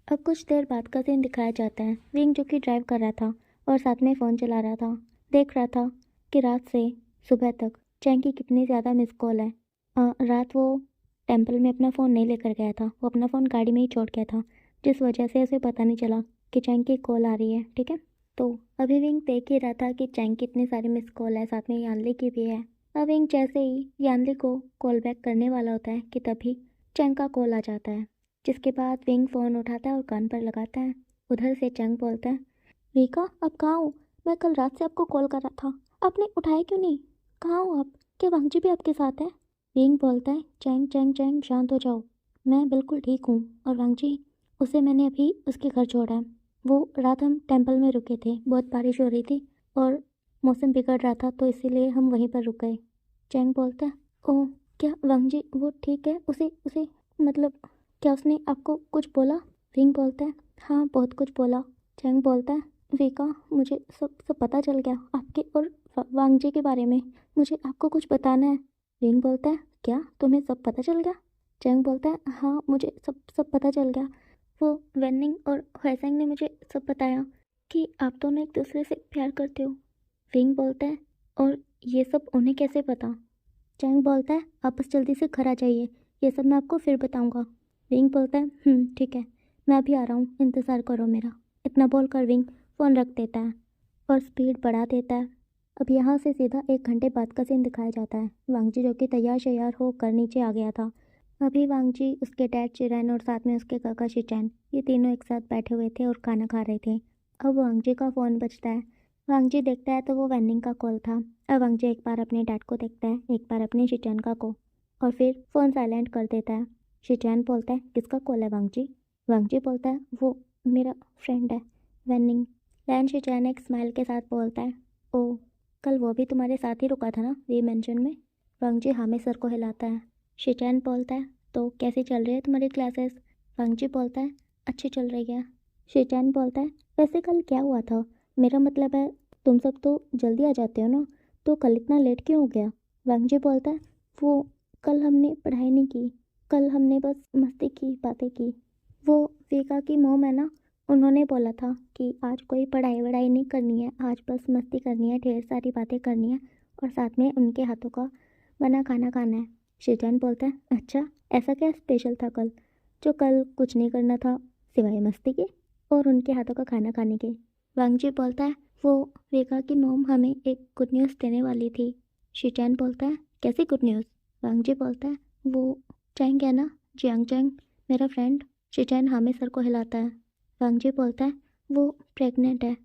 अब कुछ देर बाद का सीन दिखाया जाता है। विंग जो कि ड्राइव कर रहा था और साथ में फ़ोन चला रहा था, देख रहा था कि रात से सुबह तक चैंग की कितनी ज़्यादा मिस कॉल है। रात वो टेंपल में अपना फ़ोन नहीं लेकर गया था, वो अपना फ़ोन गाड़ी में ही छोड़ गया था, जिस वजह से उसे पता नहीं चला कि चैंग की कॉल आ रही है। ठीक है, तो अभी विंग देख ही रहा था कि चैंग की इतनी सारी मिस कॉल है, साथ में यानली की भी है। अब विंग जैसे ही यानली को कॉल बैक करने वाला होता है कि तभी चैंग का कॉल आ जाता है, जिसके बाद विंग फ़ोन उठाता है और कान पर लगाता है। उधर से चैंग बोलता है, रीका आप कहाँ हो, मैं कल रात से आपको कॉल कर रहा था, आपने उठाया क्यों नहीं, कहाँ हो आप, क्या वांगजी भी आपके साथ है। विंग बोलता है, चैंग चैंग चैंग शांत हो जाओ, मैं बिल्कुल ठीक हूँ और वांगजी, उसे मैंने अभी उसके घर छोड़ा है। वो रात हम टेंपल में रुके थे, बहुत बारिश हो रही थी और मौसम बिगड़ रहा था तो इसीलिए हम वहीं पर रुक गए। चैंग बोलता है, ओह क्या वांगजी वो ठीक है, उसे उसे मतलब क्या उसने आपको कुछ बोला। विंग बोलता है, हाँ बहुत कुछ बोला। चैंग बोलता है, विका मुझे सब सब पता चल गया आपके और वांगजी के बारे में, मुझे आपको कुछ बताना है। विंग बोलता है, क्या तुम्हें सब पता चल गया। चैंग बोलता है, हाँ मुझे सब सब पता चल गया, वो वेनिंग और हुएसेंग ने मुझे सब बताया कि आप दोनों एक दूसरे से प्यार करते हो। विंग बोलता है, और ये सब उन्हें कैसे पता। चैंग बोलता है, आप बस जल्दी से घर आ जाइए, ये सब मैं आपको फिर बताऊंगा। विंग बोलता है, ठीक है, मैं अभी आ रहा हूँ, इंतज़ार करो मेरा। इतना बोलकर विंग फ़ोन रख देता है और स्पीड बढ़ा देता है। अब यहाँ से सीधा 1 घंटे बाद का सीन दिखाया जाता है। वांगजी जो कि तैयार शैयार होकर नीचे आ गया था। अभी वांगजी, उसके डैड चिरैन और साथ में उसके काका शिचैन, ये तीनों एक साथ बैठे हुए थे और खाना खा रहे थे। अब वांगजी का फ़ोन बजता है। वांगजी देखता है तो वो वेन्निंग का कॉल था। अब वांगजी एक बार अपने डैड को देखता है, एक बार अपने शिचैन का को, और फिर फ़ोन साइलेंट कर देता है। शिचैन बोलता है, किसका कॉल है वांगजी? वांगजी बोलता है, वो मेरा फ्रेंड है वेन्निंग। लैन शिचैन एक स्माइल के साथ बोलता है, ओ, कल वो भी तुम्हारे साथ ही रुका था ना वी मेंशन में? वांगजी हामी सर को हिलाता है। शिचैन बोलता है, तो कैसी चल रही है तुम्हारी क्लासेस? वांगजी बोलता है, अच्छी चल रही है। शिचैन बोलता है, वैसे कल क्या हुआ था? मेरा मतलब है तुम सब तो जल्दी आ जाते हो ना, तो कल इतना लेट क्यों हो गया? वांगजी बोलता है, वो कल हमने पढ़ाई नहीं की, कल हमने बस मस्ती की, बातें की। वो वीका की मोम है ना, उन्होंने बोला था कि आज कोई पढ़ाई वढ़ाई नहीं करनी है, आज बस मस्ती करनी है, ढेर सारी बातें करनी है और साथ में उनके हाथों का बना खाना खाना है। शिचैन बोलता है, अच्छा ऐसा क्या स्पेशल था कल, जो कल कुछ नहीं करना था सिवाय मस्ती के और उनके हाथों का खाना खाने के? वांगजी बोलता है, वो वीका की मोम हमें एक गुड न्यूज़ देने वाली थी। शिचैन बोलता है, कैसी गुड न्यूज़? वांगजी बोलता है, वो चैंग है ना, जियांग चैंग, मेरा फ्रेंड। शिचैन हामी सर को हिलाता है। वांगजी बोलता है, वो प्रेग्नेंट है,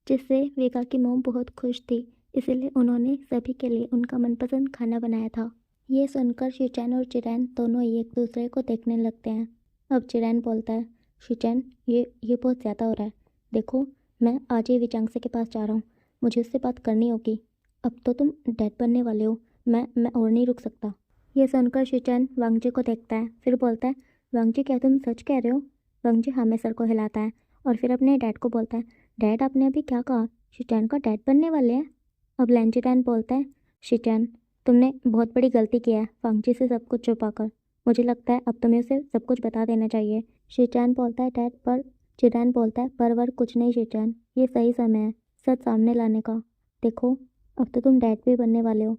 जिससे वीका की मोम बहुत खुश थी, इसीलिए उन्होंने सभी के लिए उनका मनपसंद खाना बनाया था। ये सुनकर शिचैन और चिरैन दोनों ही एक दूसरे को देखने लगते हैं। अब चिरैन बोलता है, शिचैन, ये बहुत ज़्यादा हो रहा है। देखो, मैं आज ही विचांगसे के पास जा रहा हूँ, मुझे उससे बात करनी होगी। अब तो तुम डैड बनने वाले हो, मैं और नहीं रुक सकता। ये सुनकर शिचैन वांगजी को देखता है, फिर बोलता है, वांगजी क्या तुम सच कह रहे हो? वांगजी हामी सर को हिलाता है और फिर अपने डैड को बोलता है, डैड आपने अभी क्या कहा? शिचैन का डैड बनने वाले हैं? अब लैंचिटैन बोलता है, शिचैन, तुमने बहुत बड़ी गलती की है वांगजी से सब कुछ छुपाकर। मुझे लगता है अब तुम्हें उसे सब कुछ बता देना चाहिए। शिचैन बोलता है, डैड, पर चिरैन बोलता है, पर कुछ नहीं शिचैन, ये सही समय है सच सामने लाने का। देखो, अब तो तुम डैड भी बनने वाले हो,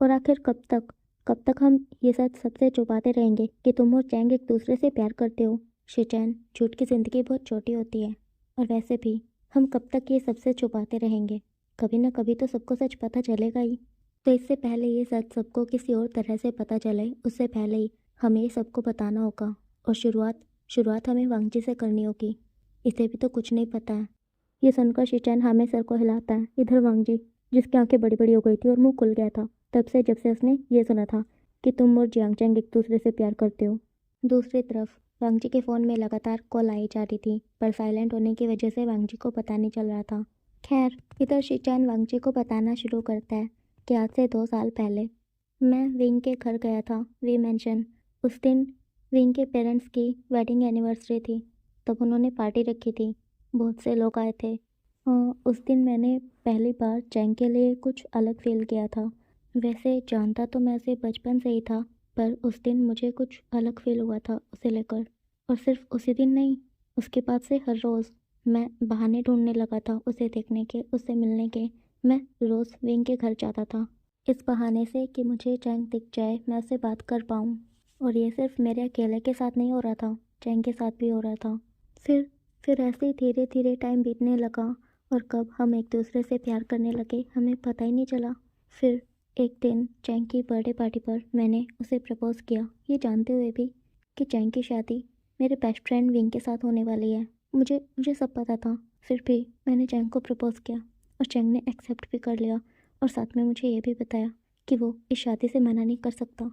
और आखिर कब तक हम ये सच सबसे छुपाते रहेंगे कि तुम और चैंग एक दूसरे से प्यार करते हो? शिचैन, झूठ की ज़िंदगी बहुत छोटी होती है, और वैसे भी हम कब तक ये सबसे छुपाते रहेंगे? कभी ना कभी तो सबको सच पता चलेगा ही। तो इससे पहले ये सच सबको किसी और तरह से पता चले, उससे पहले ही हमें ये सबको बताना होगा, और शुरुआत हमें वांगजी से करनी होगी। इसे भी तो कुछ नहीं पता है। ये सुनकर शिचैन हामी सर को हिलाता है। इधर वांगजी, जिसकी आंखें बड़ी बड़ी हो गई थी और मुंह खुल गया था तब से, जब से उसने ये सुना था कि तुम और जियांगचैंग एक दूसरे से प्यार करते हो। दूसरी तरफ वांगजी के फ़ोन में लगातार कॉल आई जा रही थी, पर साइलेंट होने की वजह से वांगजी को पता नहीं चल रहा था। खैर, इधर शिचैन वांगजी को बताना शुरू करता है कि आज से 2 साल पहले मैं विंग के घर गया था, वी मेंशन। उस दिन विंग के पेरेंट्स की वेडिंग एनिवर्सरी थी, तब उन्होंने पार्टी रखी थी, बहुत से लोग आए थे। उस दिन मैंने पहली बार चैंग के लिए कुछ अलग फील किया था। वैसे जानता तो मैं उसे बचपन से ही था, पर उस दिन मुझे कुछ अलग फील हुआ था उसे लेकर। और सिर्फ उसी दिन नहीं, उसके बाद से हर रोज़ मैं बहाने ढूंढने लगा था उसे देखने के, उससे मिलने के। मैं रोज़ विंग के घर जाता था, इस बहाने से कि मुझे चैंग दिख जाए, मैं उससे बात कर पाऊँ। और ये सिर्फ मेरे अकेले के साथ नहीं हो रहा था, चैंग के साथ भी हो रहा था। फिर ऐसे ही धीरे धीरे टाइम बीतने लगा, और कब हम एक दूसरे से प्यार करने लगे हमें पता ही नहीं चला। फिर एक दिन चैंग की बर्थडे पार्टी पर मैंने उसे प्रपोज़ किया, ये जानते हुए भी कि चैंग की शादी मेरे बेस्ट फ्रेंड विंग के साथ होने वाली है। मुझे सब पता था, फिर भी मैंने चैंग को प्रपोज़ किया और चैंग ने एक्सेप्ट भी कर लिया, और साथ में मुझे ये भी बताया कि वो इस शादी से मना नहीं कर सकता,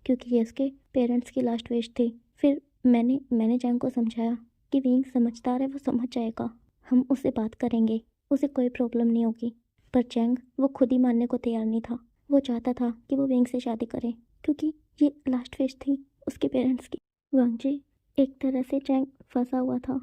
क्योंकि ये उसके पेरेंट्स की लास्ट विश थी। फिर मैंने चैंग को समझाया कि विंग समझदार है, वो समझ जाएगा, हम उससे बात करेंगे, उसे कोई प्रॉब्लम नहीं होगी। पर चैंग, वो खुद ही मानने को तैयार नहीं था। वो चाहता था कि वो विंग से शादी करे, क्योंकि ये लास्ट विश थी उसके पेरेंट्स की। वांगजी, एक तरह से चैंग फंसा हुआ था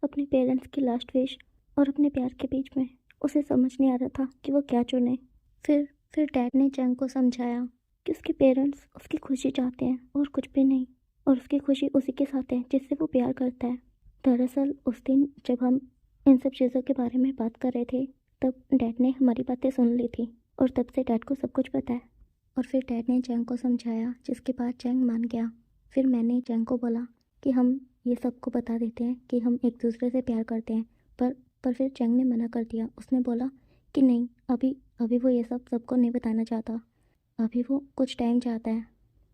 अपने पेरेंट्स की लास्ट विश और अपने प्यार के बीच में। उसे समझ नहीं आ रहा था कि वो क्या चुने। फिर डैड ने चैंग को समझाया कि उसके पेरेंट्स उसकी खुशी चाहते हैं और कुछ भी नहीं, और उसकी खुशी उसी के साथ है जिससे वो प्यार करता है। दरअसल उस दिन जब हम इन सब चीज़ों के बारे में बात कर रहे थे, तब डैड ने हमारी बातें सुन ली थी, और तब से डैड को सब कुछ पता है। और फिर डैड ने चैंग को समझाया, जिसके बाद चैंग मान गया। फिर मैंने चैंग को बोला कि हम ये सबको बता देते हैं कि हम एक दूसरे से प्यार करते हैं, पर फिर चैंग ने मना कर दिया। उसने बोला कि नहीं, अभी अभी वो ये सब सबको नहीं बताना चाहता, अभी वो कुछ टाइम चाहता है,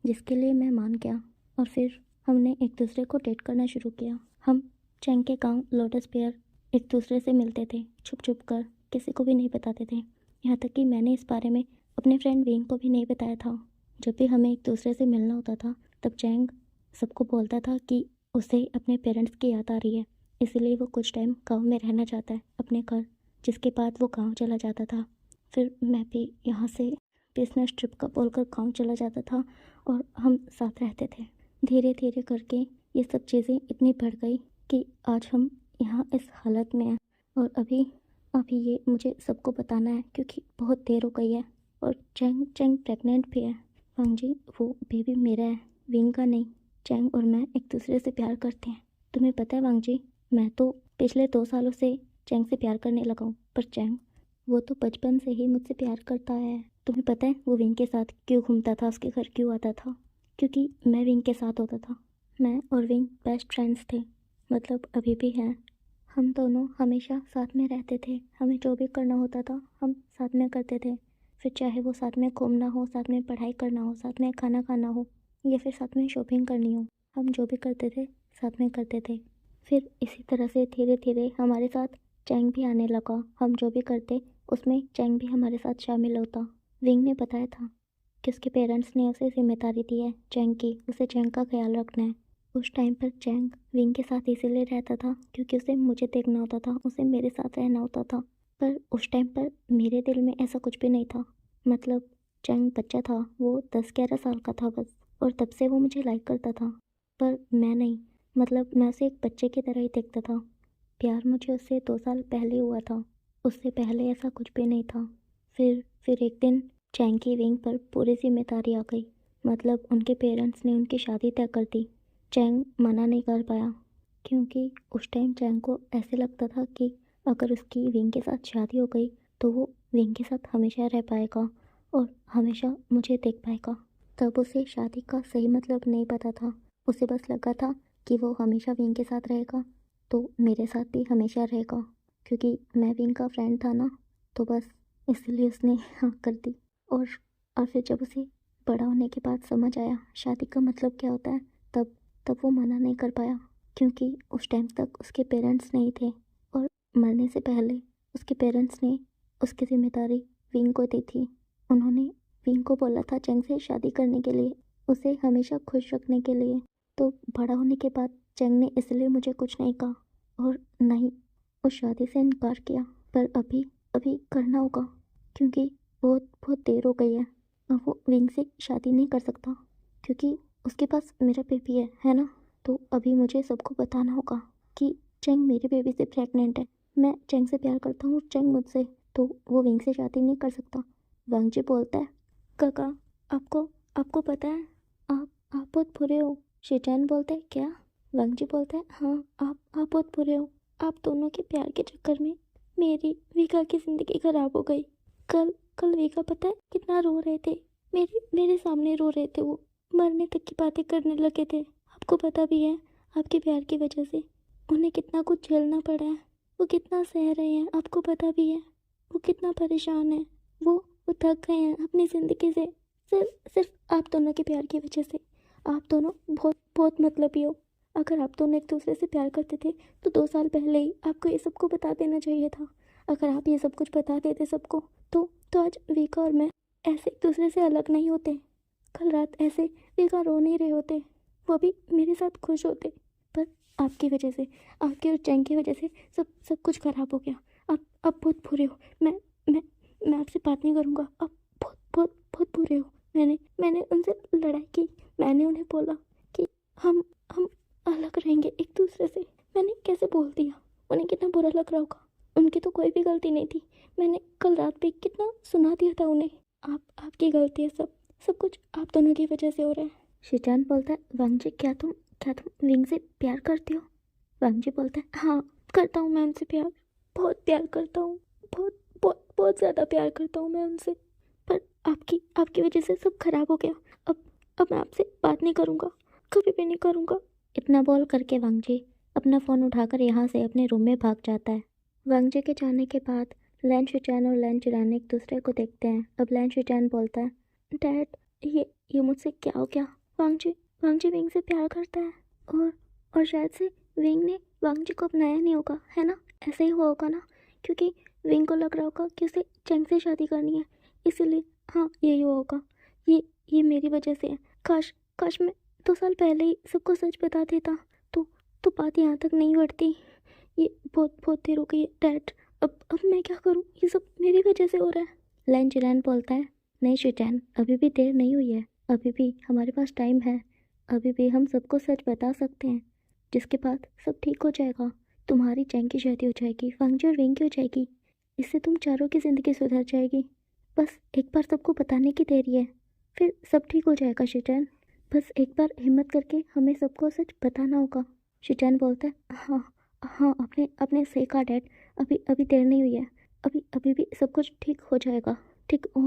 जिसके लिए मैं मान गया। और फिर हमने एक दूसरे को डेट करना शुरू किया। हम चैंग के गांव लोटस पेयर एक दूसरे से मिलते थे, छुप छुप कर, किसी को भी नहीं बताते थे। यहाँ तक कि मैंने इस बारे में अपने फ्रेंड विंग को भी नहीं बताया था। जब भी हमें एक दूसरे से मिलना होता था तब चैंग सबको बोलता था कि उसे अपने पेरेंट्स की याद आ रही है, इसलिए वो कुछ टाइम गांव में रहना चाहता है अपने घर, जिसके बाद वो गांव चला जाता था। फिर मैं भी यहाँ से बिजनेस ट्रिप का बोलकर गांव चला जाता था और हम साथ रहते थे। धीरे धीरे करके ये सब चीज़ें इतनी बढ़ गई कि आज हम यहाँ इस हालत में हैं। और अभी अभी ये मुझे सबको बताना है क्योंकि बहुत देर हो गई है। और चैंग चैंग प्रेग्नेंट भी है। वांग जी, वो बेबी मेरा है, विंग का नहीं। चैंग और मैं एक दूसरे से प्यार करते हैं। तुम्हें पता है वांग जी, मैं तो पिछले 2 सालों से चैंग से प्यार करने लगा हूँ, पर चैंग वो तो बचपन से ही मुझसे प्यार करता है। तुम्हें पता है वो विंग के साथ क्यों घूमता था, उसके घर क्यों आता था? क्योंकि मैं विंग के साथ होता था। मैं और विंग बेस्ट फ्रेंड्स थे, मतलब अभी भी हैं। हम दोनों हमेशा साथ में रहते थे, हमें जो भी करना होता था हम साथ में करते थे। फिर चाहे वो साथ में घूमना हो, साथ में पढ़ाई करना हो, साथ में खाना खाना हो, या फिर साथ में शॉपिंग करनी हो, हम जो भी करते थे साथ में करते थे। फिर इसी तरह से धीरे धीरे हमारे साथ चैंग भी आने लगा। हम जो भी करते उसमें चैंग भी हमारे साथ शामिल होता। विंग ने बताया था कि उसके पेरेंट्स ने उसे जिम्मेदारी दी है चैंग की, उसे चैंग का ख्याल रखना है। उस टाइम पर चैंग विंग के साथ इसीलिए रहता था क्योंकि उसे मुझे देखना होता था, उसे मेरे साथ रहना होता था। पर उस टाइम पर मेरे दिल में ऐसा कुछ भी नहीं था। मतलब चैंग बच्चा था, वो 10-11 साल का था बस, और तब से वो मुझे लाइक करता था। पर मैं नहीं, मतलब मैं उसे एक बच्चे की तरह ही देखता था। प्यार मुझे उससे 2 साल पहले हुआ था, उससे पहले ऐसा कुछ भी नहीं था। फिर एक दिन चैंग की विंग पर पूरी जिम्मेदारी आ गई। मतलब उनके पेरेंट्स ने उनकी शादी तय कर दी। चैंग मना नहीं कर पाया क्योंकि उस टाइम चैंग को ऐसे लगता था कि अगर उसकी विंग के साथ शादी हो गई तो वो विंग के साथ हमेशा रह पाएगा और हमेशा मुझे देख पाएगा। तब उसे शादी का सही मतलब नहीं पता था। उसे बस लगा था कि वो हमेशा विंग के साथ रहेगा तो मेरे साथ भी हमेशा रहेगा, क्योंकि मैं विंग का फ्रेंड था ना, तो बस इसलिए उसने हाँ कर दी। और फिर जब उसे बड़ा होने के बाद समझ आया शादी का मतलब क्या होता है, तब वो मना नहीं कर पाया क्योंकि उस टाइम तक उसके पेरेंट्स नहीं थे और मरने से पहले उसके पेरेंट्स ने उसकी जिम्मेदारी विंग को दी थी। उन्होंने विंग को बोला था चैंग से शादी करने के लिए, उसे हमेशा खुश रखने के लिए। तो बड़ा होने के बाद चैंग ने इसलिए मुझे कुछ नहीं कहा और नहीं उस शादी से इनकार किया। पर अभी अभी करना होगा क्योंकि बहुत बहुत देर हो गई है। अब वो विंग से शादी नहीं कर सकता क्योंकि उसके पास मेरा बेबी है ना। तो अभी मुझे सबको बताना होगा कि चैंग मेरे बेबी से प्रेग्नेंट है। मैं चैंग से प्यार करता हूँ, चैंग मुझसे, तो वो विंग से शादी नहीं कर सकता। वांग जी बोलता है, काका आपको आपको पता है आप बहुत बुरे हो। शिचान बोलता है, क्या? वांग जी बोलता है, हाँ आप बहुत बुरे हो। आप दोनों के प्यार के चक्कर में मेरी विका की ज़िंदगी खराब हो गई। कल विका पता है कितना रो रहे थे, मेरे सामने रो रहे थे। वो मरने तक की बातें करने लगे थे। आपको पता भी है आपके प्यार की वजह से उन्हें कितना कुछ झेलना पड़ा है, वो कितना सह रहे हैं। आपको पता भी है वो कितना परेशान है। वो थक गए हैं अपनी ज़िंदगी से, सिर्फ आप दोनों के प्यार की वजह से। आप दोनों बहुत बहुत मतलबी हो। अगर आप दोनों एक दूसरे से प्यार करते थे तो 2 साल पहले ही आपको ये सबको बता देना चाहिए था। अगर आप ये सब कुछ बता देते सबको तो आज विका और मैं ऐसे एक दूसरे से अलग नहीं होते। कल रात ऐसे विका रो नहीं रहे होते, वो भी मेरे साथ खुश होते। पर आपकी वजह से, आपके और चैंग की वजह से सब कुछ खराब हो गया। आप बहुत बुरे हो। मैं आपसे बात नहीं करूँगा। आप बहुत बहुत बहुत बुरे हो। मैंने उनसे लड़ाई की। मैंने उन्हें बोला कि हम अलग रहेंगे एक दूसरे से। मैंने कैसे बोल दिया, उन्हें कितना बुरा लग रहा होगा। उनकी तो कोई भी गलती नहीं थी। मैंने कल रात भी कितना सुना दिया था उन्हें। आपकी गलती है, सब कुछ आप दोनों की वजह से हो रहा है। शिचान बोलता है, वांग जी क्या तुम विंग से प्यार करते हो? वांग जी बोलता है, हाँ करता हूँ मैं उनसे प्यार, बहुत प्यार करता हूँ। बहुत बहुत बहुत ज़्यादा प्यार करता हूँ मैं उनसे। पर आपकी वजह से सब खराब हो गया। अब मैं आपसे बात नहीं करूँगा, कभी भी नहीं करूँगा। इतना बोल करके वांग जी अपना फ़ोन उठाकर यहाँ से अपने रूम में भाग जाता है। वांगजी के जाने के बाद लैन शुचैन और लैन चिरान एक दूसरे को देखते हैं। अब लैन शुचैन बोलता है, डैड, ये मुझसे क्या हो गया? वांगजी वांगजी विंग से प्यार करता है और शायद से विंग ने वांगजी को अपनाया नहीं होगा, है ना? ऐसा ही हुआ होगा ना, क्योंकि विंग को लग रहा होगा कि उसे चैंग से शादी करनी है, इसीलिए। हाँ, यही हुआ होगा। ये मेरी वजह से है। काश मैं 2 साल पहले ही सबको सच बता देता तो बात यहाँ तक नहीं बढ़ती। ये बहुत बहुत देर हो गई है डैड। अब मैं क्या करूँ? ये सब मेरी वजह से हो रहा है। लैन चिरैन बोलता है, नहीं शुचैन, अभी भी देर नहीं हुई है, अभी भी हमारे पास टाइम है, अभी भी हम सबको सच बता सकते हैं, जिसके बाद सब ठीक हो जाएगा। तुम्हारी चैंग की शादी हो जाएगी, वांगजी और विंग की हो जाएगी, इससे तुम चारों की ज़िंदगी सुधर जाएगी। बस एक बार सबको बताने की देरी है, फिर सब ठीक हो जाएगा शुचैन। बस एक बार हिम्मत करके हमें सबको सच बताना होगा। शुचैन बोलता है, हाँ हाँ, आपने सही कहा डैड, अभी देर नहीं हुई है, अभी भी सब कुछ ठीक हो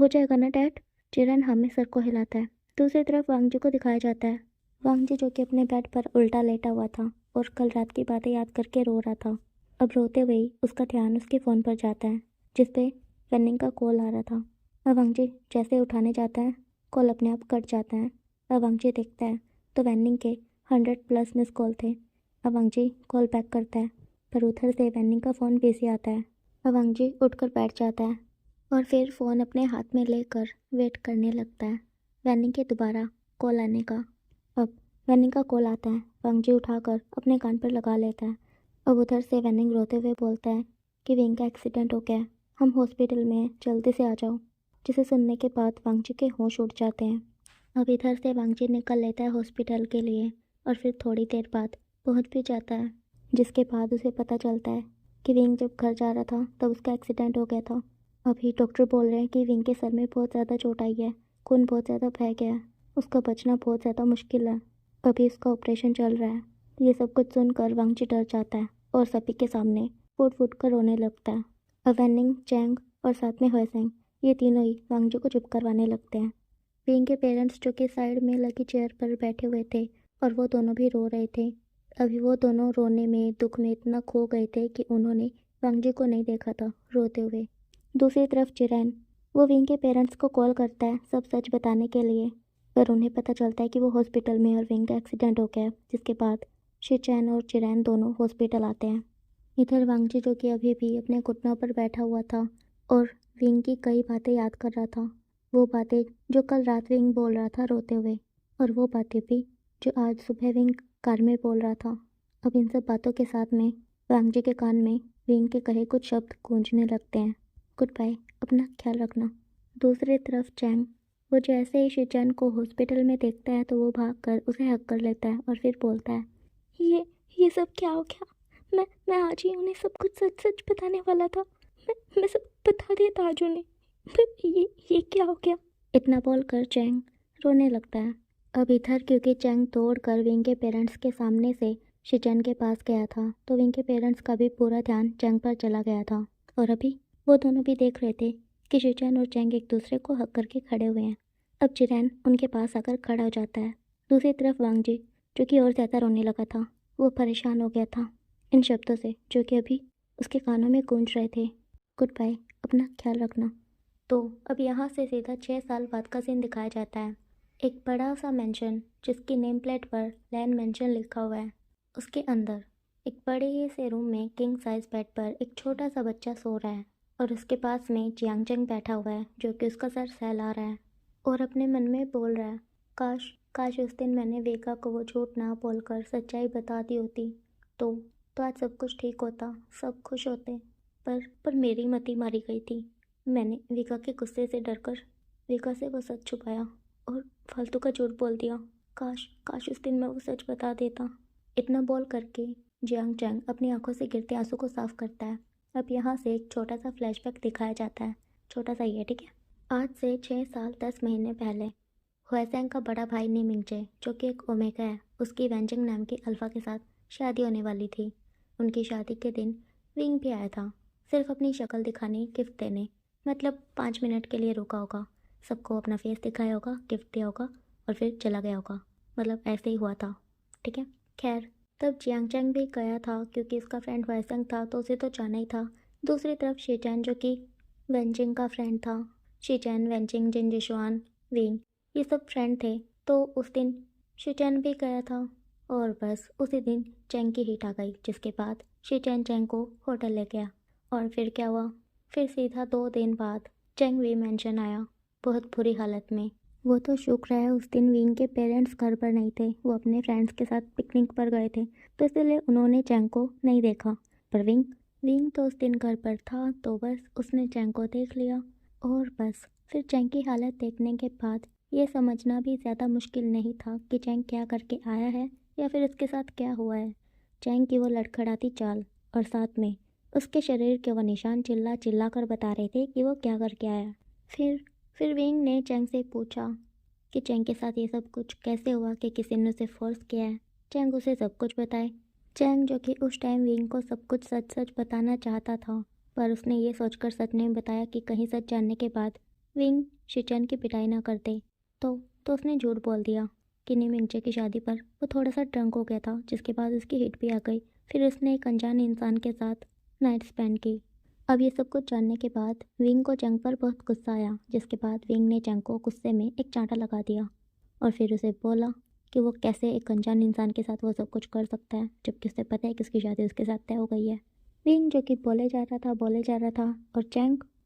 जाएगा ना डैड? चिरैन हमें सर को हिलाता है। दूसरी तरफ वांगजी को दिखाया जाता है। वांगजी जो कि अपने बेड पर उल्टा लेटा हुआ था और कल रात की बातें याद करके रो रहा था। अब रोते हुए ही उसका ध्यान उसके फ़ोन पर जाता है, जिस पे वेनिंग का कॉल आ रहा था। अब वांगजी जैसे उठाने जाता है, कॉल अपने आप कट जाता है। अब वांगजी देखता है तो वेनिंग के 100+ मिस कॉल थे। अब वांगजी कॉल बैक करता है, पर उधर से वेनिंग का फ़ोन बिजी आता है। अब वांगजी उठकर बैठ जाता है और फिर फ़ोन अपने हाथ में लेकर वेट करने लगता है वेनिंग के दोबारा कॉल आने का। अब वेनिंग का कॉल आता है, वांगजी उठाकर अपने कान पर लगा लेता है। अब उधर से वेनिंग रोते हुए बोलता है कि विंग का एक्सीडेंट हो गया है, हम हॉस्पिटल में हैं, जल्दी से आ जाओ। जिसे सुनने के बाद वांगजी के होश उड़ जाते हैं। अब इधर से वांगजी निकल लेता है हॉस्पिटल के लिए और फिर थोड़ी देर बाद पहुंच भी जाता है, जिसके बाद उसे पता चलता है कि विंग जब घर जा रहा था तब उसका एक्सीडेंट हो गया था। अभी डॉक्टर बोल रहे हैं कि विंग के सर में बहुत ज़्यादा चोट आई है, खून बहुत ज़्यादा बह गया है, उसका बचना बहुत ज़्यादा मुश्किल है, अभी उसका ऑपरेशन चल रहा है। ये सब कुछ सुनकर वांगजी डर जाता है और सभी के सामने फूट फूट कर रोने लगता है। अब वेनिंग, चैंग और साथ में ह्वेसेंग, ये तीनों ही वांगजी को चुप करवाने लगते हैं। विंग के पेरेंट्स जो कि साइड में लगी चेयर पर बैठे हुए थे और वो दोनों भी रो रहे थे। अभी वो दोनों रोने में, दुख में इतना खो गए थे कि उन्होंने वांगजी को नहीं देखा था रोते हुए। दूसरी तरफ चिरैन, वो विंग के पेरेंट्स को कॉल करता है सब सच बताने के लिए, पर उन्हें पता चलता है कि वो हॉस्पिटल में और विंग का एक्सीडेंट हो गया है, जिसके बाद शिचैन और चिरैन दोनों हॉस्पिटल आते हैं। इधर वांगजी जो कि अभी भी अपने घुटनों पर बैठा हुआ था और विंग की कई बातें याद कर रहा था, वो बातें जो कल रात विंग बोल रहा था रोते हुए, और वो बातें भी जो आज सुबह विंग कार में बोल रहा था। अब इन सब बातों के साथ में वांगजी के कान में विंग के कहे कुछ शब्द गूंजने लगते हैं, गुड बाय, अपना ख्याल रखना। दूसरी तरफ चैंग, वो जैसे ही शिचैन को हॉस्पिटल में देखता है तो वो भागकर उसे हक कर लेता है और फिर बोलता है, ये सब क्या हो गया? मैं आज ही उन्हें सब कुछ सच सच बताने वाला था, मैं सब बता देता आज उन्हें, पर ये क्या हो गया? इतना बोलकर चैंग रोने लगता है। अब इधर क्योंकि चैंग दौड़ कर विंग के पेरेंट्स के सामने से शिचैन के पास गया था, तो विंग के पेरेंट्स का भी पूरा ध्यान चैंग पर चला गया था और अभी वो दोनों भी देख रहे थे कि शिचैन और चैंग एक दूसरे को हक करके खड़े हुए हैं। अब चिरैन उनके पास आकर खड़ा हो जाता है। दूसरी तरफ वांगजी, जो कि और ज़्यादा रोने लगा था, वो परेशान हो गया था इन शब्दों से जो कि अभी उसके कानों में गूंज रहे थे, गुड बाय, अपना ख्याल रखना। तो अब यहाँ से सीधा 6 साल बाद का सीन दिखाया जाता है। एक बड़ा सा मेंशन जिसकी नेम प्लेट पर लैन मेंशन लिखा हुआ है, उसके अंदर एक बड़े ही से रूम में किंग साइज बेड पर एक छोटा सा बच्चा सो रहा है और उसके पास में जियांगचंग बैठा हुआ है जो कि उसका सर सहला रहा है और अपने मन में बोल रहा है, काश काश उस दिन मैंने वेगा को वो झूठ ना बोलकर सच्चाई बता दी होती तो आज सब कुछ ठीक होता, सब खुश होते। पर मेरी मति मारी गई थी। मैंने वेगा के गुस्से से डरकर वेगा से वो सच छुपाया और फालतू का झूठ बोल दिया। काश काश उस दिन मैं वो सच बता देता। इतना बोल करके जियांग चैंग अपनी आंखों से गिरते आंसू को साफ करता है। अब यहाँ से एक छोटा सा फ्लैशबैक दिखाया जाता है, छोटा सा ये, ठीक है। आज से 6 साल 10 महीने पहले ह्वेसेंग का बड़ा भाई निमिंगचे, जो कि एक ओमेगा है, उसकी वेंजिंग नाम की अल्फा के साथ शादी होने वाली थी। उनकी शादी के दिन विंग भी आया था, सिर्फ अपनी शक्ल दिखाने, गिफ्ट देने, मतलब 5 मिनट के लिए रुका होगा, सबको अपना फेस दिखाया होगा, गिफ्ट दिया होगा और फिर चला गया होगा, मतलब ऐसे ही हुआ था, ठीक है। खैर तब जियांगचैंग भी गया था क्योंकि उसका फ्रेंड ह्वेसेंग था तो उसे तो जाना ही था दूसरी तरफ शीचैन जो कि वेंचिंग का फ्रेंड था, शीचैन, वेंचिंग, जिनजिशुआन, विंग, ये सब फ्रेंड थे। तो उस दिन शीचैन भी गया था और बस उसी दिन चैंग की हिट आ गई, जिसके बाद शीचैन चैंग को होटल ले गया। और फिर क्या हुआ, फिर सीधा 2 दिन बाद चैंग वी मेंशन आया, बहुत बुरी हालत में। वो तो शुक्र है उस दिन विंग के पेरेंट्स घर पर नहीं थे, वो अपने फ्रेंड्स के साथ पिकनिक पर गए थे, तो इसलिए उन्होंने चैंग को नहीं देखा। पर विंग तो उस दिन घर पर था, तो बस उसने चैंग को देख लिया। और बस फिर चैंग की हालत देखने के बाद ये समझना भी ज़्यादा मुश्किल नहीं था कि चैंग क्या करके आया है या फिर उसके साथ क्या हुआ है। चैंग की वो लड़खड़ाती चाल और साथ में उसके शरीर के वो निशान चिल्ला चिल्ला कर बता रहे थे कि वो क्या करके आया। फिर विंग ने चैंग से पूछा कि चैंग के साथ ये सब कुछ कैसे हुआ, कि किसी ने उसे फोर्स किया है। चैंग उसे सब कुछ बताए। चैंग जो कि उस टाइम विंग को सब कुछ सच सच बताना चाहता था, पर उसने ये सोचकर सच नहीं बताया कि कहीं सच जानने के बाद विंग शीचैन की पिटाई ना कर दे। तो उसने झूठ बोल दिया कि निमिंगचे की शादी पर वो थोड़ा सा ड्रंक हो गया था, जिसके बाद उसकी हिट भी आ गई। फिर उसने एक अनजान इंसान के साथ नाइट स्पेंड की। अब ये सब कुछ जानने के बाद विंग को चैंग पर बहुत गुस्सा आया, जिसके बाद विंग ने चैंग को गुस्से में एक चांटा लगा दिया और फिर उसे बोला कि वो कैसे एक अनजान इंसान के साथ वो सब कुछ कर सकता है, जबकि उसे पता है कि उसकी शादी उसके साथ तय हो गई है। विंग जो कि बोले जा रहा था और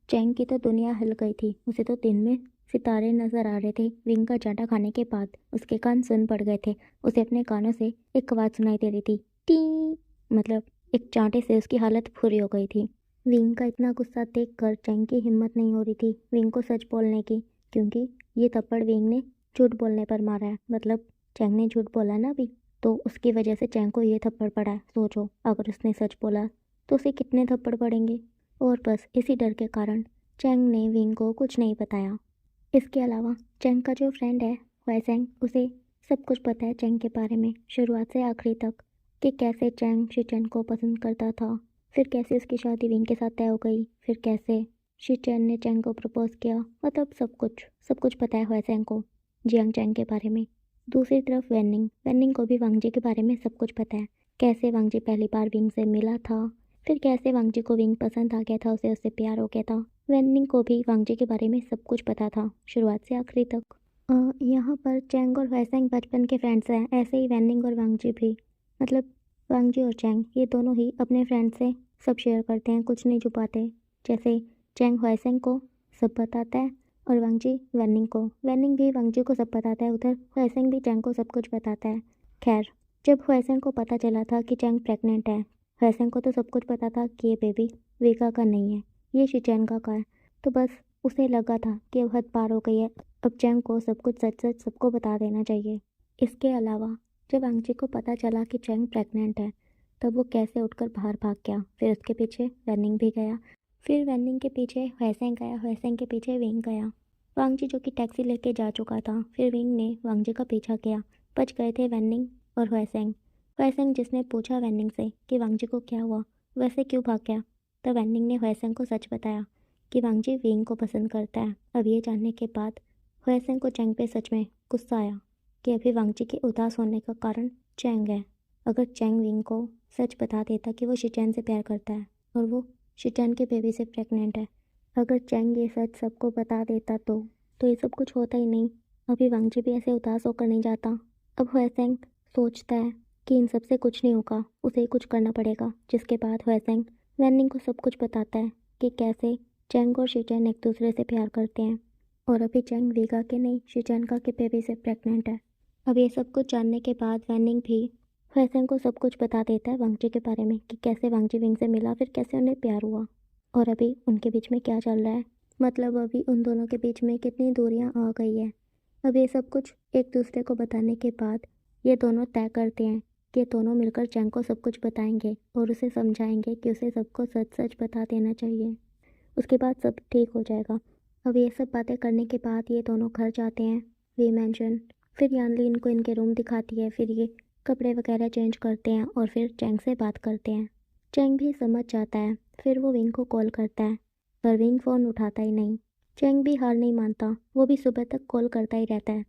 चैंग की तो दुनिया हिल गई थी। उसे तो दिन में सितारे नजर आ रहे थे। विंग का चांटा खाने के बाद उसके कान सुन पड़ गए थे। उसे अपने कानों से एक आवाज़ सुनाई दे रही थी, टी, मतलब एक चांटे से उसकी हालत बुरी हो गई थी। विंग का इतना गुस्सा देखकर चैंग की हिम्मत नहीं हो रही थी विंग को सच बोलने की, क्योंकि ये थप्पड़ विंग ने झूठ बोलने पर मारा है। मतलब चैंग ने झूठ बोला ना अभी, तो उसकी वजह से चैंग को ये थप्पड़ पड़ा है। सोचो अगर उसने सच बोला तो उसे कितने थप्पड़ पड़ेंगे। और बस इसी डर के कारण चैंग ने विंग को कुछ नहीं बताया। इसके अलावा चैंग का जो फ्रेंड है वैसेंग, उसे सब कुछ पता है चैंग के बारे में, शुरुआत से आखिरी तक, कि कैसे चैंग शीचैन को पसंद करता था, फिर कैसे उसकी शादी विंग के साथ तय हो गई, फिर कैसे शीचैन ने चैंग को प्रपोज किया। मतलब सब कुछ पता है वैसेंग को जियांग चैंग के बारे में। दूसरी तरफ वेनिंग को भी वांग जी के बारे में सब कुछ पता है, कैसे वांग जी पहली बार विंग से मिला था, फिर कैसे वांग जी को विंग पसंद आ गया था, उसे उससे प्यार हो गया था। वेनिंग को भी वांग जी के बारे में सब कुछ पता था, शुरुआत से आखिरी तक। यहाँ पर चैंग और वैसेंग बचपन के फ्रेंड्स हैं, ऐसे ही वेनिंग और वांग जी भी। मतलब वांग जी और चैंग ये दोनों ही अपने फ्रेंड से सब शेयर करते हैं, कुछ नहीं छुपाते। जैसे चैंग वैसेंग को सब बताता है और वांग जी वेनिंग भी वांग जी को सब बताता है, उधर वैसेंग भी चैंग को सब कुछ बताता है। खैर, जब वैसेंग को पता चला था कि चैंग प्रेग्नेंट है, वैसेंग को तो सब कुछ पता था कि ये बेबी वेगा का नहीं है, ये शीचैन का है। तो बस उसे लगा था कि अब हद पार हो गई है, अब चैंग को सब कुछ सच सच सबको बता देना चाहिए। इसके अलावा जब वांग को पता चला कि चैंग प्रेग्नेंट है, तब वो कैसे उठकर बाहर भाग गया। फिर उसके पीछे वेनिंग भी गया, फिर वेनिंग के पीछे वैसेंग गया, वैसेंग के पीछे विंग गया। वांग जो कि टैक्सी लेके जा चुका था, फिर विंग ने वांग का पीछा किया। बच गए थे वेनिंग और वैसेंग जिसने पूछा वेनिंग से कि वांग को क्या हुआ, वैसे क्यों भाग गया, तो वेनिंग ने वैसेंग को सच बताया कि वांग जी विंग को पसंद करता है। अब ये जानने के बाद वैसेंग को चैंग पे सच में गुस्सा आया कि अभी वांग जी के उदास होने का कारण चैंग है। अगर चैंग विंग को सच बता देता कि वो शीचैन से प्यार करता है और वो शीचैन के बेबी से प्रेग्नेंट है, अगर चैंग ये सच सबको बता देता तो ये सब कुछ होता ही नहीं। अभी वांग जी भी ऐसे उदास होकर नहीं जाता। अब वैसेंग सोचता है कि इन सब से कुछ नहीं होगा, उसे ही कुछ करना पड़ेगा। जिसके बाद वैसेंग वेनिंग को सब कुछ बताता है कि कैसे चैंग और शीचैन एक दूसरे से प्यार करते हैं और अभी चैंग वीगा के नहीं शीचैन का के बेबी से प्रेग्नेंट है। अब ये सब कुछ जानने के बाद वेनिंग भी वैसेंग को सब कुछ बता देता है वांग जी के बारे में, कि कैसे वांग जी विंग से मिला, फिर कैसे उन्हें प्यार हुआ और अभी उनके बीच में क्या चल रहा है। मतलब अभी उन दोनों के बीच में कितनी दूरियां आ गई है। अब ये सब कुछ एक दूसरे को बताने के बाद ये दोनों तय करते हैं कि दोनों मिलकर चैंग को सब कुछ बताएंगे और उसे समझाएंगे कि उसे सबको सच सच बता देना चाहिए, उसके बाद सब ठीक हो जाएगा। अब ये सब बातें करने के बाद ये दोनों घर जाते हैं, वी मेंशन। फिर यानली इनको इनके रूम दिखाती है, फिर ये कपड़े वगैरह चेंज करते हैं और फिर चैंग से बात करते हैं। चैंग भी समझ जाता है, फिर वो विंग को कॉल करता है, पर विंग फ़ोन उठाता ही नहीं। चैंग भी हार नहीं मानता, वो भी सुबह तक कॉल करता ही रहता है,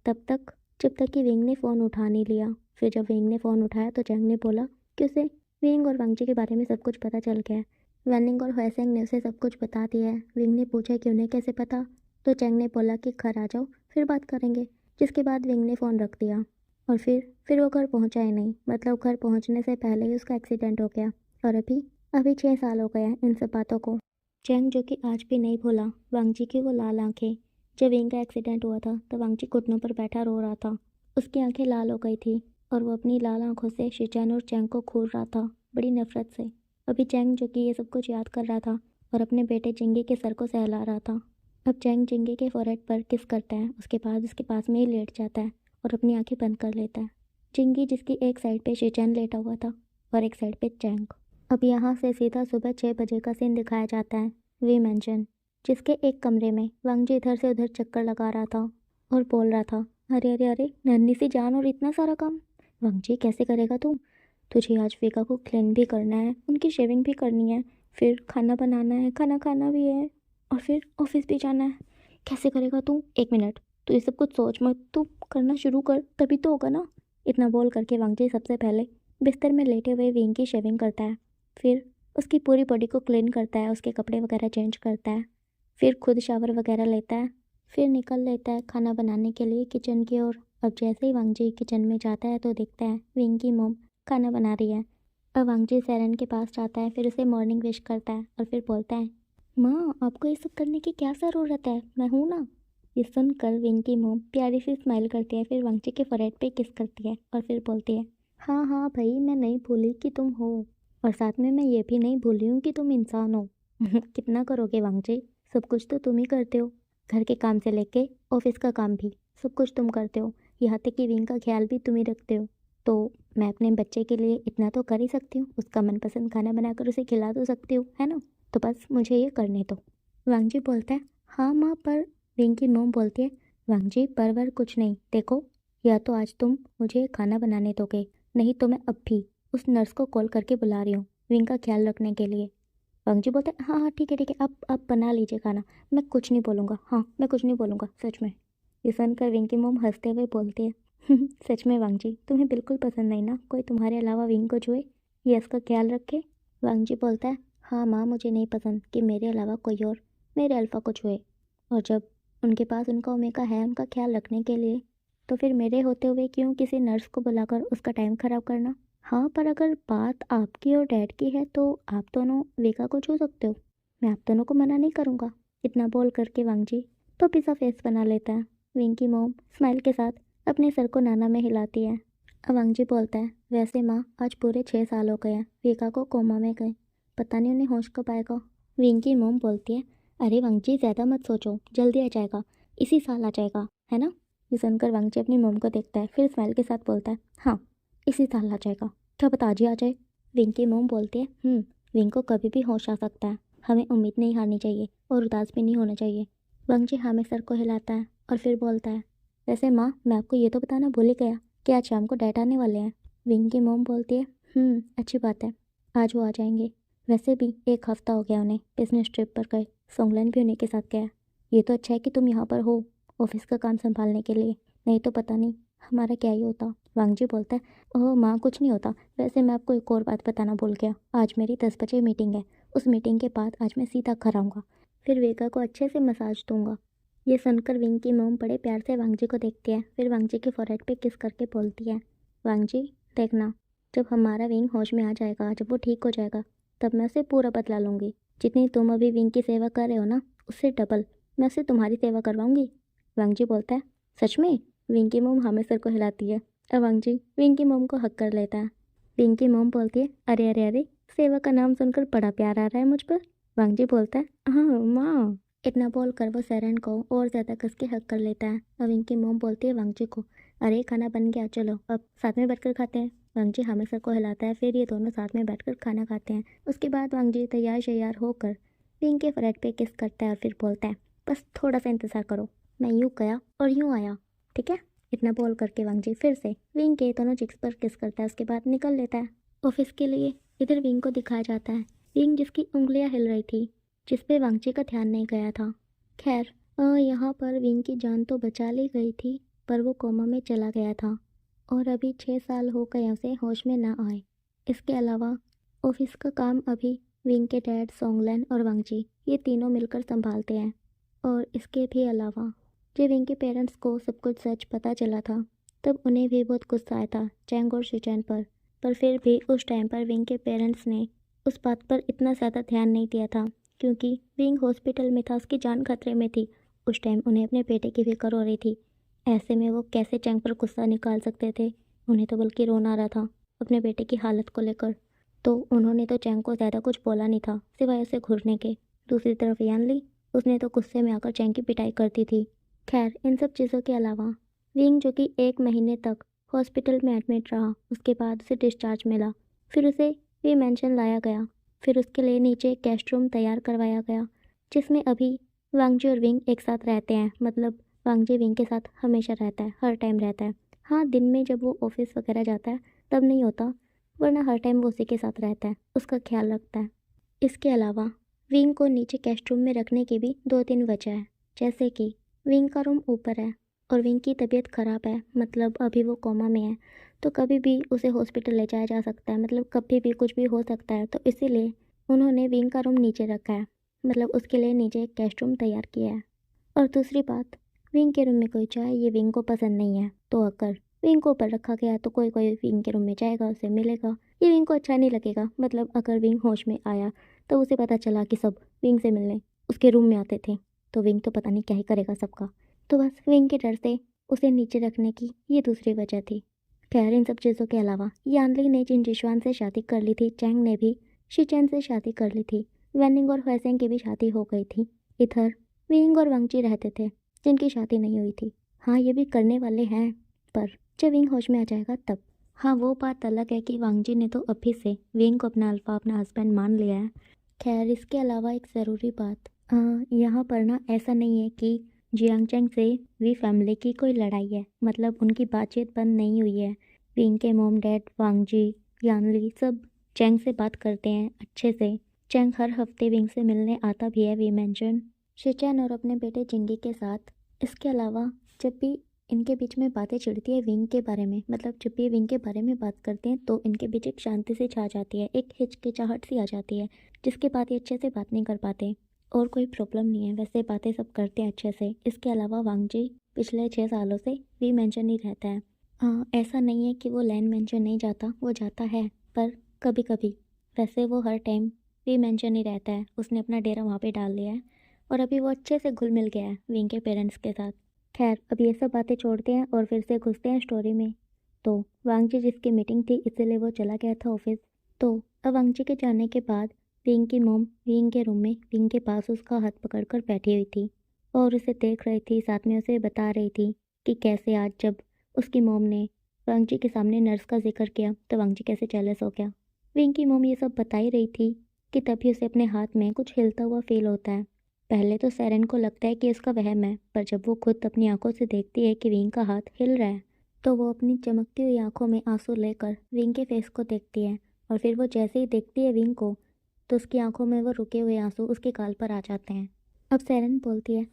जब तक कि विंग ने फ़ोन उठा नहीं लिया। फिर जब विंग ने फ़ोन उठाया तो चैंग ने बोला कि उसे विंग और वांग जी के बारे में सब कुछ पता चल गया है, वैनिंग और हुएसेंग ने उसे सब कुछ बता दिया है। विंग ने पूछा कि उन्हें कैसे पता, तो चैंग ने बोला कि घर आ जाओ फिर बात करेंगे, जिसके बाद विंग ने फ़ोन रख दिया। और फिर वो घर पहुंचा ही नहीं, मतलब घर पहुंचने से पहले ही उसका एक्सीडेंट हो गया। और अभी अभी 6 साल हो गए हैं इन सब बातों को। चैंग जो कि आज भी नहीं भूला वांगजी की वो लाल आंखें। जब विंग का एक्सीडेंट हुआ था तो वांगजी घुटनों पर बैठा रो रहा था। उसकी आंखें लाल हो गई थी और वो अपनी लाल आंखों से शिचैन और चैंग को घूर रहा था, बड़ी नफरत से। अभी चैंग जो कि ये सब कुछ याद कर रहा था और अपने बेटे जिंगी के सर को सहला रहा था। अब चैंग जिंगी के फोरहेड पर किस करता है, उसके बाद उसके पास में ही लेट जाता है और अपनी आंखें बंद कर लेता है। जिंगी जिसकी एक साइड पे शिचैन लेटा हुआ था और एक साइड पे चैंग। अब यहाँ से सीधा सुबह 6 बजे का सीन दिखाया जाता है वी मेंशन, जिसके एक कमरे में वांगजी इधर से उधर चक्कर लगा रहा था और बोल रहा था, अरे अरे अरे, नन्ही सी जान और इतना सारा काम। वांगजी कैसे करेगा तू? तुझे आज वेगा को क्लीन भी करना है, उनकी शेविंग भी करनी है, फिर खाना बनाना है, खाना खाना भी है, और फिर ऑफिस भी जाना है। कैसे करेगा तू? 1 मिनट, तू ये सब कुछ सोच मत, तू करना शुरू कर तभी तो होगा ना। इतना बोल करके वांगजी सबसे पहले बिस्तर में लेटे हुए विंग की शेविंग करता है, फिर उसकी पूरी बॉडी को क्लीन करता है, उसके कपड़े वगैरह चेंज करता है, फिर खुद शावर वगैरह लेता है, फिर निकल लेता है खाना बनाने के लिए किचन की ओर। अब जैसे ही वांगजी किचन में जाता है तो देखता है विंग की मोम खाना बना रही है। अब वांगजी सेरन के पास जाता है, फिर उसे मॉर्निंग विश करता है और फिर बोलता है, माँ आपको ये सब करने की क्या ज़रूरत है, मैं हूँ ना। ये सुनकर विंग की मोम प्यारी सी स्माइल करती है, फिर वांगजी के फोरहेड पे किस करती है और फिर बोलती है, हाँ हाँ भाई, मैं नहीं भूली कि तुम हो, और साथ में मैं ये भी नहीं भूली हूँ कि तुम इंसान हो। कितना करोगे वांगजी, सब कुछ तो तुम ही करते हो, घर के काम से लेके ऑफिस का काम भी सब कुछ तुम करते हो, यहाँ तक कि विंग का ख्याल भी तुम ही रखते हो। तो मैं अपने बच्चे के लिए इतना तो कर ही सकती हूँ, उसका मनपसंद खाना बनाकर उसे खिला तो सकती हूँ, है ना। तो बस मुझे ये करने दो। वांगजी बोलता है, हाँ माँ, पर विंग की मोम बोलती है, वांगजी पर वर कुछ नहीं, देखो या तो आज तुम मुझे खाना बनाने दोगे, नहीं तो मैं अब भी उस नर्स को कॉल करके बुला रही हूँ विंग का ख्याल रखने के लिए। वांगजी बोलता है, हाँ हाँ ठीक है, आप बना लीजिए खाना, मैं कुछ नहीं बोलूँगा, हाँ मैं कुछ नहीं बोलूँगा सच में। ये सुनकर विंग की मोम हंसते हुए बोलती है, सच में वांगजी, तुम्हें बिल्कुल पसंद नहीं ना कोई तुम्हारे अलावा विंग को छुए या इसका ख्याल रखे। वांगजी बोलता है, हाँ माँ, मुझे नहीं पसंद कि मेरे अलावा कोई और मेरे अल्फ़ा को छुए, और जब उनके पास उनका ओमेगा है उनका ख्याल रखने के लिए, तो फिर मेरे होते हुए क्यों किसी नर्स को बुलाकर उसका टाइम ख़राब करना। हाँ, पर अगर बात आपकी और डैड की है तो आप दोनों वेगा को छू सकते हो, मैं आप दोनों को मना नहीं करूँगा। इतना बोल करके वांगजी तो पिज़्ज़ा फेस बना लेता है। विंग की मोम स्माइल के साथ अपने सर को नाना में हिलाती है। अब वांगजी बोलता है, वैसे माँ आज पूरे 6 साल हो गए हैं वेगा को कोमा में गए, पता नहीं उन्हें होश कब आएगा। विंग की मोम बोलती है, अरे वांगजी ज़्यादा मत सोचो, जल्दी आ जाएगा, इसी साल आ जाएगा, है ना। ये सुनकर वांगजी अपनी मोम को देखता है, फिर स्माइल के साथ बोलता है, हाँ इसी साल आ जाएगा, क्या पता आज ही आ जाए। विंग की मोम बोलती है, विंग को कभी भी होश आ सकता है, हमें उम्मीद नहीं हारनी चाहिए और उदास भी नहीं होना चाहिए। वांगजी हाँ में सर को हिलाता है और फिर बोलता है, वैसे माँ मैं आपको ये तो बताना भूल ही गया कि आज शाम को डैड आने वाले हैं। विंग की मोम बोलती है, अच्छी बात है, आज वो आ जाएंगे। वैसे भी 1 हफ्ता हो गया उन्हें बिजनेस ट्रिप पर गए, सोंगलन भी उन्हीं के साथ गया। ये तो अच्छा है कि तुम यहाँ पर हो ऑफिस का काम संभालने के लिए, नहीं तो पता नहीं हमारा क्या ही होता। वांगजी बोलता है, ओह माँ कुछ नहीं होता, वैसे मैं आपको एक और बात बताना भूल गया, आज मेरी 10 बजे मीटिंग है, उस मीटिंग के बाद आज मैं सीधा घर आऊँगा, फिर वेगा को अच्छे से मसाज दूंगा। ये सुनकर विंग की मोम बड़े प्यार से वांगजी को देखती है, फिर वांगजी के फोरहेड पे किस करके बोलती है, वांगजी देखना, जब हमारा विंग होश में आ जाएगा, जब वो ठीक हो जाएगा, तब मैं उसे पूरा बदला लूँगी। जितनी तुम अभी विंग की सेवा कर रहे हो ना, उससे डबल मैं उसे तुम्हारी सेवा करवाऊँगी। वांगजी बोलता है, सच में। विंग की मोम हमें सर को हिलाती है और वांगजी विंग की मोम को हक कर लेता है। विंग की मोम बोलती है, अरे अरे अरे, सेवा का नाम सुनकर बड़ा प्यार आ रहा है मुझ पर। वांगजी बोलता है, हाँ माँ। इतना बोल कर वो सेरन को और ज़्यादा कस के हक कर लेता है और विंग की मोम बोलती है वांगजी को, अरे खाना बन गया, चलो अब साथ में बैठकर खाते हैं। वांगजी हमें सर को हिलाता है, फिर ये दोनों साथ में बैठकर खाना खाते हैं। उसके बाद वांगजी तैयार शैयार होकर विंग के फ्रेड पे किस करता है और फिर बोलता है, बस थोड़ा सा इंतज़ार करो, मैं यूँ गया और यूँ आया, ठीक है। इतना बोल करके वांगजी फिर से विंग के दोनों चिक्स पर किस करता है, उसके बाद निकल लेता है ऑफिस के लिए। इधर विंग को दिखाया जाता है, विंग जिसकी उंगलियां हिल रही थी, जिस पे वांगजी का ध्यान नहीं गया था। खैर यहाँ पर विंग की जान तो बचा ली गई थी, पर वो कोमा में चला गया था और अभी 6 साल हो गए उसे होश में ना आए। इसके अलावा ऑफिस का काम अभी विंग के डैड सोंगलन और वांगजी ये तीनों मिलकर संभालते हैं। और इसके भी अलावा जब विंग के पेरेंट्स को सब कुछ सच पता चला था तब उन्हें भी बहुत गुस्सा आया था चैंग और शिचैन पर फिर भी उस टाइम पर विंग के पेरेंट्स ने उस बात पर इतना ज़्यादा ध्यान नहीं दिया था क्योंकि विंग हॉस्पिटल में था, उसकी जान खतरे में थी। उस टाइम उन्हें अपने बेटे की फिक्र हो रही थी। ऐसे में वो कैसे चैंग पर गुस्सा निकाल सकते थे। उन्हें तो बल्कि रोना आ रहा था अपने बेटे की हालत को लेकर। तो उन्होंने तो चैंग को ज़्यादा कुछ बोला नहीं था सिवाय उसे घूरने के। दूसरी तरफ यानली, उसने तो गुस्से में आकर चैंग की पिटाई करती थी। खैर, इन सब चीज़ों के अलावा विंग जो कि 1 महीने तक हॉस्पिटल में एडमिट रहा, उसके बाद उसे डिस्चार्ज मिला। फिर उसे वी मेंशन लाया गया। फिर उसके लिए नीचे एक गेस्ट रूम तैयार करवाया गया जिसमें अभी वांगजी और विंग एक साथ रहते हैं। मतलब वांगजी विंग के साथ हमेशा रहता है, हर टाइम रहता है। हाँ, दिन में जब वो ऑफिस वगैरह जाता है तब नहीं होता, वरना हर टाइम वो उसी के साथ रहता है, उसका ख्याल रखता है। इसके अलावा विंग को नीचे गेस्ट रूम में रखने की भी 2-3 वजह है। जैसे कि विंग का रूम ऊपर है और विंग की तबीयत ख़राब है, मतलब अभी वो कोमा में है, तो कभी भी उसे हॉस्पिटल ले जाया जा सकता है, मतलब कभी भी कुछ भी हो सकता है। तो इसीलिए उन्होंने विंग का रूम नीचे रखा है, मतलब उसके लिए नीचे एक गेस्ट रूम तैयार किया है। और दूसरी बात, विंग के रूम में कोई जाए ये विंग को पसंद नहीं है, तो अगर विंग को ऊपर रखा गया तो कोई कोई विंग के रूम में जाएगा, उसे मिलेगा, ये विंग को अच्छा नहीं लगेगा। मतलब अगर विंग होश में आया तो उसे पता चला कि सब विंग से मिलने उसके रूम में आते थे, तो विंग तो पता नहीं क्या ही करेगा सबका। तो बस विंग के डर से उसे नीचे रखने की ये दूसरी वजह थी। खैर, इन सब चीज़ों के अलावा यानली ने जिन जिशवान से शादी कर ली थी, चैंग ने भी शिचैन से शादी कर ली थी। वेनिंग और हुएसेंग की भी शादी हो गई थी। इधर विंग और वांगजी रहते थे जिनकी शादी नहीं हुई थी। हाँ, ये भी करने वाले हैं, पर जब विंग होश में आ जाएगा तब। हाँ, वो बात अलग है कि वांगजी ने तो अभी से विंग को अपना अल्फा, अपना हस्बैंड मान लिया है। खैर, इसके अलावा एक ज़रूरी बात, यहाँ पर ना ऐसा नहीं है कि जियांगचैंग से वी फैमिली की कोई लड़ाई है, मतलब उनकी बातचीत बंद नहीं हुई है। विंग के मॉम डैड, वांगजी, यानली सब चैंग से बात करते हैं अच्छे से। चैंग हर हफ्ते विंग से मिलने आता भी है वी मेंशन शिचैन और अपने बेटे जिंगी के साथ। इसके अलावा जब भी इनके बीच में बातें छिड़ती है विंग के बारे में, मतलब जब भी विंग के बारे में बात करते हैं तो इनके बीच एक शांति से छा जाती है, एक हिचकिचाहट सी आ जाती है, जिसके बाद ये अच्छे से बात नहीं कर पाते। और कोई प्रॉब्लम नहीं है, वैसे बातें सब करते हैं अच्छे से। इसके अलावा वांगजी पिछले 6 सालों से वी मेंशन ही रहता है। हाँ, ऐसा नहीं है कि वो लैंड मेंशन नहीं जाता, वो जाता है, पर कभी कभी। वैसे वो हर टाइम वी मेंशन ही रहता है, उसने अपना डेरा वहाँ पे डाल लिया है और अभी वो अच्छे से घुल मिल गया है विंग के पेरेंट्स के साथ। खैर, अब ये सब बातें छोड़ते हैं और फिर से घुसते हैं स्टोरी में। तो वांगजी जिसकी मीटिंग थी इसलिए वो चला गया था ऑफिस। तो अब वांगजी के जाने के बाद विंग की मोम विंग के रूम में विंग के पास उसका हाथ पकड़कर बैठी हुई थी और उसे देख रही थी, साथ में उसे बता रही थी कि कैसे आज जब उसकी मोम ने वांगजी के सामने नर्स का जिक्र किया तो वांगजी कैसे जेलस हो गया। विंग की मोम ये सब बता ही रही थी कि तभी उसे अपने हाथ में कुछ हिलता हुआ फील होता है। पहले तो सेरेन को लगता है कि इसका वहम है, पर जब वो खुद अपनी आंखों से देखती है कि विंग का हाथ हिल रहा है तो वो अपनी चमकती हुई आंखों में आंसू लेकर विंग के फेस को देखती है। और फिर वो जैसे ही देखती है विंग को तो उसकी आंखों में वो रुके हुए आंसू उसके गाल पर आ जाते हैं। अब सेरेन बोलती है,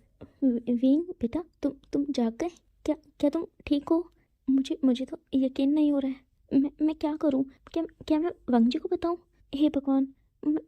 विंग बेटा, तुम जाग गए क्या? क्या तुम ठीक हो? मुझे मुझे तो यकीन नहीं हो रहा है। मैं क्या करूं? क्या मैं वांगजी को बताऊं? हे भगवान,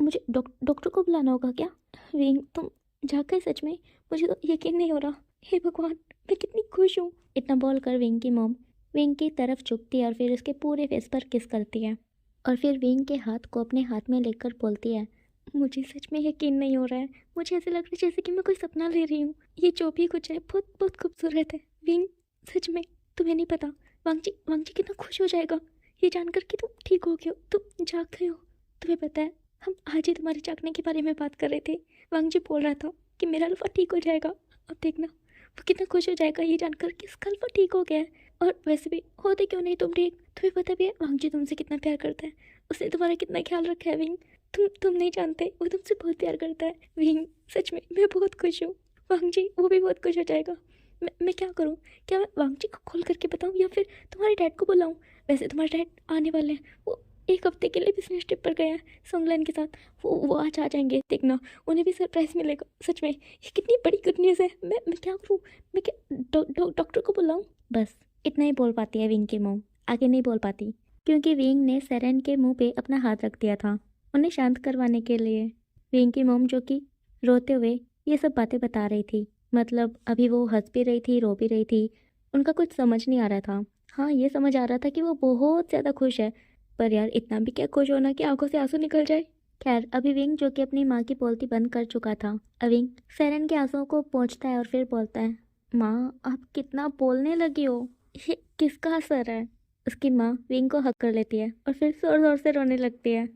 मुझे डॉक्टर को बुलाना होगा क्या? विंग, तुम जाग गए सच में? मुझे तो यकीन नहीं हो रहा। हे भगवान, मैं कितनी खुश हूँ। इतना बोलकर विंग की मॉम विंग की तरफ झुकती है और फिर उसके पूरे फेस पर किस करती है और फिर विंग के हाथ को अपने हाथ में लेकर बोलती है, मुझे सच में यकीन नहीं हो रहा है। मुझे ऐसे लग रहा है जैसे कि मैं कोई सपना ले रही हूँ। ये जो भी कुछ है बहुत बहुत खूबसूरत है। विंग, सच में तुम्हें नहीं पता वांगजी वांगजी कितना खुश हो जाएगा ये जानकर कि तुम ठीक हो गए हो, तुम जाग गए हो। तुम्हें पता है हम आज ही तुम्हारे जागने के बारे में बात कर रहे थे। वांगजी बोल रहा था कि मेरा अल्फा ठीक हो जाएगा। अब देखना वो कितना खुश हो जाएगा ये जानकर कि इसका अल्फा ठीक हो गया है। और वैसे भी होते क्यों नहीं तुम ठीक? तुम्हें पता भी है वांगजी तुमसे कितना प्यार करता है, उसने तुम्हारा कितना ख्याल रखा है विंग। तुम नहीं जानते, वो तुमसे बहुत प्यार करता है। विंग, सच में मैं बहुत खुश हूँ। वांगजी वो भी बहुत खुश हो जाएगा। मैं क्या करूँ? क्या मैं वांगजी को कॉल करके बताऊँ या फिर तुम्हारे डैड को बुलाऊँ? वैसे तुम्हारे डैड आने वाले हैं, वो 1 हफ्ते के लिए बिजनेस ट्रिप पर गए हैं सोंगलन के साथ। वो आज आ जाएंगे, देखना उन्हें भी सरप्राइज मिलेगा। सच में ये कितनी बड़ी गुड न्यूज़ है। मैं क्या करूँ? मैं क्या डॉक्टर को बुलाऊँ? बस इतना ही बोल पाती है विंग की मोम, आगे नहीं बोल पाती क्योंकि विंग ने सेरेन के मुंह पे अपना हाथ रख दिया था उन्हें शांत करवाने के लिए। विंग की मोम जो कि रोते हुए ये सब बातें बता रही थी। मतलब अभी वो हंस भी रही थी, रो भी रही थी। उनका कुछ समझ नहीं आ रहा था। हाँ, ये समझ आ रहा था कि वो बहुत ज़्यादा खुश है, पर यार इतना भी क्या खुश होना कि आंखों से आंसू निकल जाए। खैर, अभी विंग जो कि अपनी माँ की बोलती बंद कर चुका था, अविंग सेरेन के आंसुओं को पोंछता है और फिर बोलता है, माँ आप कितना बोलने लगी हो, ये किसका असर है। उसकी माँ विंग को हक कर लेती है और फिर जोर जोर से रोने लगती है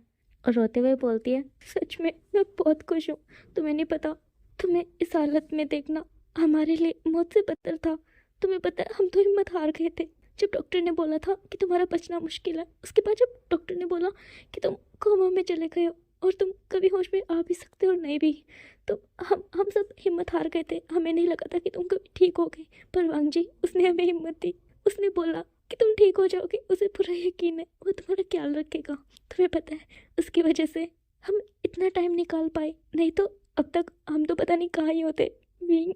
और रोते हुए बोलती है, सच में मैं बहुत खुश हूँ। तुम्हें नहीं पता, तुम्हें इस हालत में देखना हमारे लिए मौत से बदतर था। तुम्हें पता है हम तो हिम्मत हार गए थे जब डॉक्टर ने बोला था कि तुम्हारा बचना मुश्किल है। उसके बाद जब डॉक्टर ने बोला कि तुम कोमा में चले गए हो और तुम कभी होश में आ भी सकते हो और नहीं भी, तो हम सब हिम्मत हार गए थे। हमें नहीं लगा था कि तुम कभी ठीक हो गए, पर वांग जी उसने हमें हिम्मत दी। उसने बोला कि तुम ठीक हो जाओगे, उसे पूरा यकीन है, वो तुम्हारा ख्याल रखेगा। तुम्हें पता है उसकी वजह से हम इतना टाइम निकाल पाए, नहीं तो अब तक हम तो पता नहीं कहाँ ही होते। विंग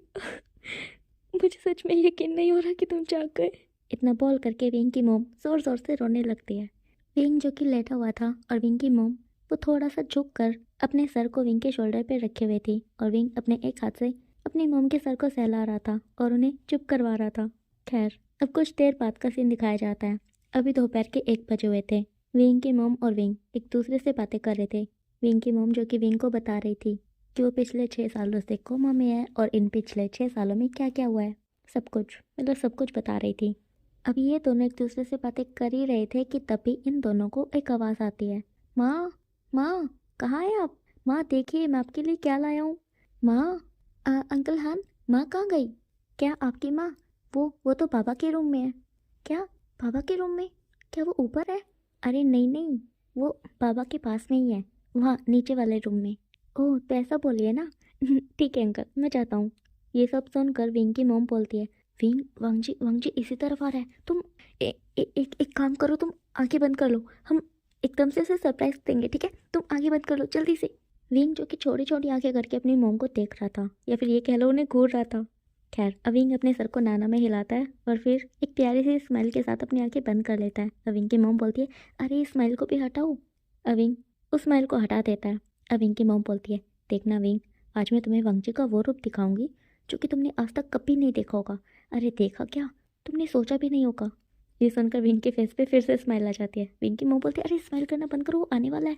मुझे सच में यकीन नहीं हो रहा कि तुम जाग गए। इतना बोल करके विंग की मोम जोर जोर से रोने लगती है। विंग जो कि लेटा हुआ था और विंग की मोम वो थोड़ा सा झुक कर अपने सर को विंग के शोल्डर पर रखे हुए थी और विंग अपने एक हाथ से अपनी मोम के सर को सहला रहा था और उन्हें चुप करवा रहा था। खैर, अब कुछ देर बाद का सीन दिखाया जाता है। अभी दोपहर के 1 बजे हुए थे। विंग की मोम और विंग एक दूसरे से बातें कर रहे थे। विंग की मोम जो कि विंग को बता रही थी कि वो पिछले 6 सालों से कोमा में है और इन पिछले 6 सालों में क्या क्या हुआ है, सब कुछ, मतलब सब कुछ बता रही थी। अभी ये दोनों एक दूसरे से बातें कर ही रहे थे कि तभी इन दोनों को एक आवाज़ आती है, माँ माँ कहाँ है आप? माँ देखिए मैं आपके लिए क्या लाया हूँ। माँ, अंकल हान, माँ कहाँ गई? क्या आपकी माँ? वो तो पापा के रूम में है। क्या? पापा के रूम में? क्या वो ऊपर है? अरे नहीं नहीं, वो पापा के पास में ही है, वहाँ नीचे वाले रूम में। ओह तो ऐसा बोलिए ना। ठीक है अंकल, मैं जाता हूँ। ये सब सुनकर विंग की मोम बोलती है, विंग वांग जी इसी तरफ आ रहा है। तुम एक काम करो, तुम आंखें बंद कर लो, हम एकदम से उसे सरप्राइज देंगे, ठीक है? तुम आंखें बंद कर लो जल्दी से। विंग जो कि छोटी छोटी आंखें करके अपनी मोम को देख रहा था, या फिर ये कह लो उन्हें घूर रहा था। खैर, अविंग अपने सर को नाना में हिलाता है और फिर एक प्यारी सी स्माइल के साथ अपनी आंखें बंद कर लेता है। अविंग की मोम बोलती है, अरे इस स्माइल को भी हटाओ। अविंग उस स्माइल को हटा देता है। अविंग की मोम बोलती है, देखना विंग, आज मैं तुम्हें वांग जी का वो रूप दिखाऊंगी जो कि तुमने आज तक कभी नहीं देखा होगा। अरे देखा क्या, तुमने सोचा भी नहीं होगा। ये सुनकर विंग के फेस पे फिर से स्माइल आ जाती है। विंग की मोम बोलती है, अरे स्माइल करना बंद करो, वो आने वाला है।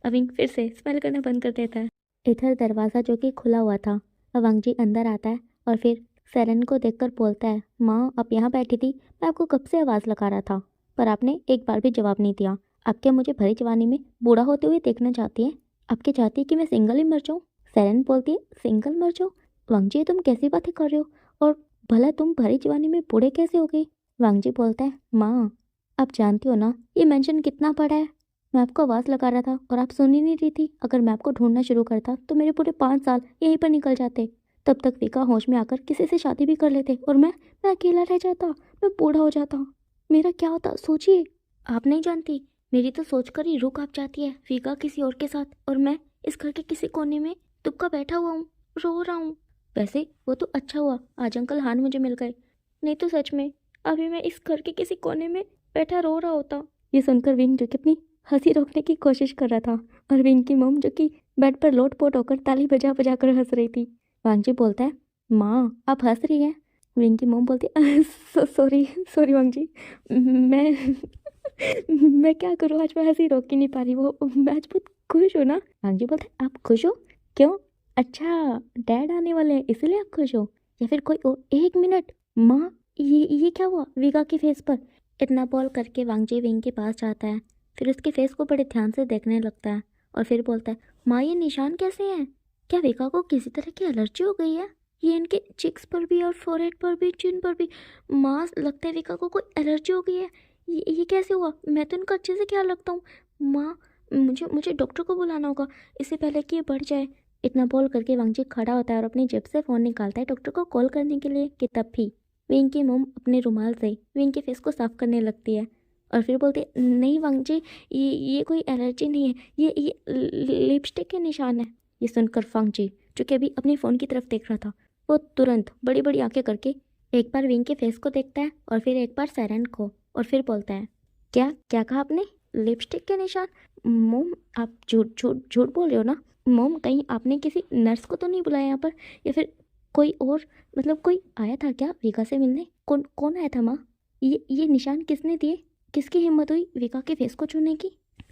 अविंग फिर से स्माइल करना बंद कर देता है। इधर दरवाज़ा जो कि खुला हुआ था, वांग जी अंदर आता है और फिर सेरेन को देखकर बोलता है, माँ आप यहाँ बैठी थी, मैं आपको कब से आवाज़ लगा रहा था, पर आपने एक बार भी जवाब नहीं दिया। आप क्या मुझे भरी जवानी में बूढ़ा होते हुए देखना चाहती हैं? आप क्या चाहती है कि मैं सिंगल ही मर जाऊँ? सेरेन बोलती है, सिंगल मर जाऊँ? वांग जी तुम कैसी बातें कर रहे हो, और भला तुम भरी जवानी में बूढ़े कैसे हो गई? वांग जी बोलता है, माँ आप जानती हो ना ये मेंशन कितना पड़ा है। मैं आपको आवाज़ लगा रहा था और आप सुन ही नहीं रही थी। अगर मैं आपको ढूंढना शुरू करता तो मेरे पूरे 5 साल यहीं पर निकल जाते। तब तक विका होश में आकर किसी से शादी भी कर लेते और मैं अकेला रह जाता, मैं बूढ़ा हो जाता। मेरा क्या होता सोचिए। आप नहीं जानती, मेरी तो सोचकर ही रूह कांप जाती है। विका किसी और के साथ और मैं इस घर के किसी कोने में दुबका बैठा हुआ हूँ, रो रहा हूँ। वैसे वो तो अच्छा हुआ आज अंकल हान मुझे मिल गए, नहीं तो सच में अभी मैं इस घर के किसी कोने में बैठा रो रहा होता। ये सुनकर विंग जो कि अपनी हंसी रोकने की कोशिश कर रहा था और विंग की मोम जो कि बेड पर लोट-पोट होकर ताली बजा बजा कर हंस रही थी। वांग जी बोलता है, माँ आप हंस रही हैं? विंग की मोम बोलती है, सॉरी सॉरी वांग जी, मैं मैं क्या करूँ, आज मैं हंसी रोक ही नहीं पा रही। वो मैं आज बहुत खुश हूँ ना। वांग जी बोलते हैं, आप खुश हो? क्यों? अच्छा डैड आने वाले हैं इसलिए आप खुश हो, या फिर कोई और? 1 मिनट माँ, ये क्या हुआ विगा के फेस पर? इतना बोल करके वांग जी विंग के पास जाता है, फिर उसके फेस को बड़े ध्यान से देखने लगता है और फिर बोलता है, माँ ये निशान कैसे हैं? क्या विका को किसी तरह की एलर्जी हो गई है? ये इनके चिक्स पर भी और फोरहेड पर भी, चिन पर भी। माँ लगता है विका को कोई एलर्जी हो गई है। ये कैसे हुआ? मैं तो इनका अच्छे से ख्याल रखता हूँ। माँ मुझे मुझे डॉक्टर को बुलाना होगा इससे पहले कि ये बढ़ जाए। इतना बोल करके वांगजी खड़ा होता है और अपनी जेब से फ़ोन निकालता है डॉक्टर को कॉल करने के लिए, कि तब भी विंग की मोम अपने रुमाल से विंग के फेस को साफ करने लगती है और फिर बोलती है, नहीं वांग जी ये कोई एलर्जी नहीं है, ये लिपस्टिक के निशान है। ये सुनकर वांग जी जो कि अभी अपने फ़ोन की तरफ देख रहा था, वो तुरंत बड़ी बड़ी आंखें करके एक बार विंग के फेस को देखता है और फिर एक बार सेरेन को, और फिर बोलता है, क्या क्या कहा आपने? लिपस्टिक के निशान? मोम, आप झूठ झूठ झूठ बोल रहे हो ना? मोम, कहीं आपने किसी नर्स को तो नहीं बुलाया यहाँ पर, या फिर कोई और, मतलब कोई आया था क्या विका से मिलने? कौन कौन आया था माँ? ये निशान किसने दिए? किसकी हिम्मत हुई विका के फेस को छूने की?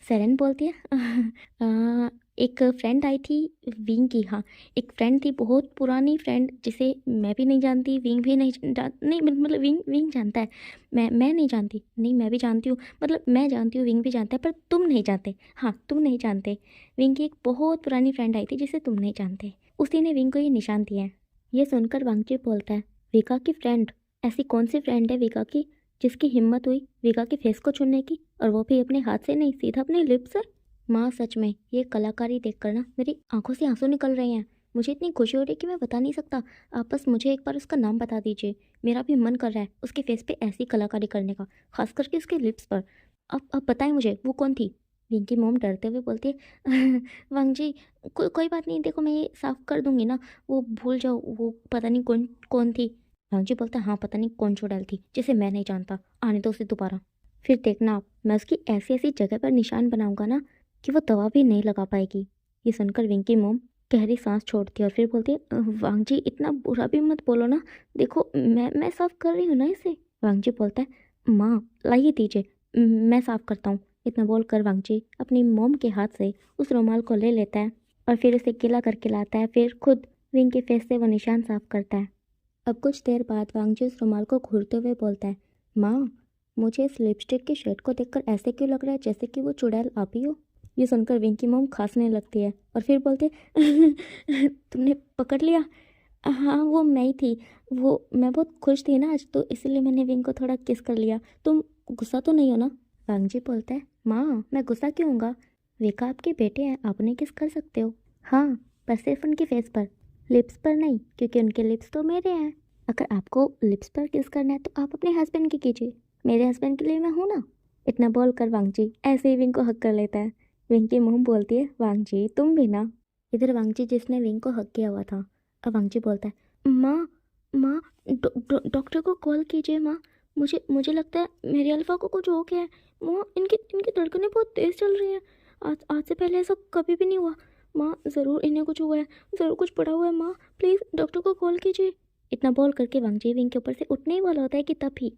सेरेन बोलती है एक फ्रेंड आई थी, विंग की। हाँ, एक फ्रेंड थी, बहुत पुरानी फ्रेंड, जिसे मैं भी नहीं जानती, विंग भी नहीं नहीं, मतलब विंग विंग जानता है, मैं नहीं जानती। नहीं, मैं भी जानती हूँ, मतलब मैं जानती हूँ, विंग भी जानता है, पर तुम नहीं जानते। हाँ, तुम नहीं जानते। विंग की एक बहुत पुरानी फ्रेंड आई थी जिसे तुम नहीं जानते, उसी ने विंग को ये निशान दिया है। ये सुनकर वांगची बोलता है, विका की फ्रेंड? ऐसी कौन सी फ्रेंड है विका की जिसकी हिम्मत हुई विका के फेस को छूने की, और वो भी अपने हाथ से नहीं, सीधा अपने लिप्स से? माँ, सच में ये कलाकारी देखकर ना मेरी आंखों से आंसू निकल रहे हैं। मुझे इतनी खुशी हो रही है कि मैं बता नहीं सकता। आप बस मुझे एक बार उसका नाम बता दीजिए, मेरा भी मन कर रहा है उसके फेस पे ऐसी कलाकारी करने का, खास करके उसके लिप्स पर। अब बताएं मुझे, वो कौन थी? विंकी मोम डरते हुए बोलती है, वांग जी, कोई बात नहीं, देखो मैं ये साफ कर दूंगी ना, वो भूल जाओ, वो पता नहीं कौन कौन थी। वांग जी बोलता है, हाँ, पता नहीं कौन चुड़ैल थी जिसे मैं नहीं जानता, आने दो उसे दोबारा। फिर देखना आप, मैं उसकी ऐसी ऐसी जगह पर निशान बनाऊंगा ना कि वो दवा भी नहीं लगा पाएगी। ये सुनकर विंकी मोम गहरी सांस छोड़ती है और फिर बोलती है, वांग जी, इतना बुरा भी मत बोलो ना, देखो मैं साफ कर रही हूँ ना इसे। वांग जी बोलता है, माँ लाइए दीजिए, मैं साफ करता हूँ। इतना बोलकर वांग जी अपनी मोम के हाथ से उस रुमाल को ले लेता है और फिर उसे गीला करके लाता है, फिर खुद विंग के फेस से वो निशान साफ करता है। अब कुछ देर बाद वांग जी उस रुमाल को घूरते हुए बोलता है, माँ, मुझे इस लिपस्टिक के शेड को देखकर ऐसे क्यों लग रहा है जैसे कि वो चुड़ैल आप ही हो? ये सुनकर विंकी मोम खांसने लगती है और फिर बोलते, तुमने पकड़ लिया? हाँ, वो मैं ही थी। वो मैं बहुत खुश थी ना आज, तो इसलिए मैंने विंग को थोड़ा किस कर लिया। तुम गुस्सा तो नहीं हो ना? वांग जी बोलता है, माँ, मैं गुस्सा क्यों होऊंगा? विका आपके बेटे हैं, आप उन्हें किस कर सकते हो। हाँ, पर सिर्फ उनके फेस पर, लिप्स पर नहीं, क्योंकि उनके लिप्स तो मेरे हैं। अगर आपको लिप्स पर किस करना है तो आप अपने हस्बैंड की कीजिए, मेरे हस्बैंड के लिए मैं हूँ ना। इतना बोलकर वांग जी ऐसे ही विंग को हक कर लेता है। विंग की मुंह बोलती है, वांग जी तुम भी ना। इधर वांग जी, जिसने विंग को हक किया हुआ था, अब वांग जी बोलता है, माँ, माँ, डॉक्टर को कॉल कीजिए माँ, मुझे लगता है मेरे अल्फा को कुछ हो गया है। माँ, इनकी इनकी धड़कनें बहुत तेज़ चल रही हैं। आज से पहले ऐसा कभी भी नहीं हुआ। माँ, ज़रूर इन्हें कुछ हुआ है, ज़रूर कुछ पड़ा हुआ है। माँ, प्लीज़ डॉक्टर को कॉल कीजिए। इतना बोल करके वांग जी विंग के ऊपर से उठने ही वाला होता है कि तभी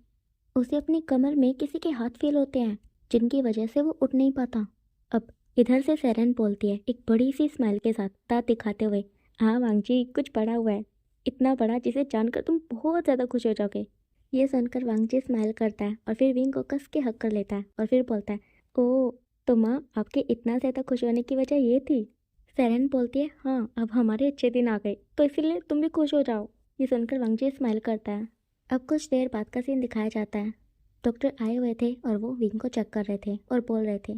उसे अपनी कमर में किसी के हाथ फील होते हैं, जिनकी वजह से वो उठ नहीं पाता। अब इधर से सेरेन बोलती है एक बड़ी सी स्माइल के साथ, दांत दिखाते हुए, हाँ वांग जी, कुछ पड़ा हुआ है, इतना बड़ा जिसे जानकर तुम बहुत ज़्यादा खुश हो जाओगे। ये सुनकर वांग जी स्माइल करता है और फिर विंग को कस के हक कर लेता है और फिर बोलता है, ओ, तो माँ, आपके इतना ज़्यादा खुश होने की वजह ये थी? सेरेन बोलती है, हाँ, अब हमारे अच्छे दिन आ गए, तो इसीलिए तुम भी खुश हो जाओ। ये सुनकर वांग जी स्माइल करता है। अब कुछ देर बाद का सीन दिखाया जाता है। डॉक्टर आए हुए थे और वो विंग को चेक कर रहे थे और बोल रहे थे,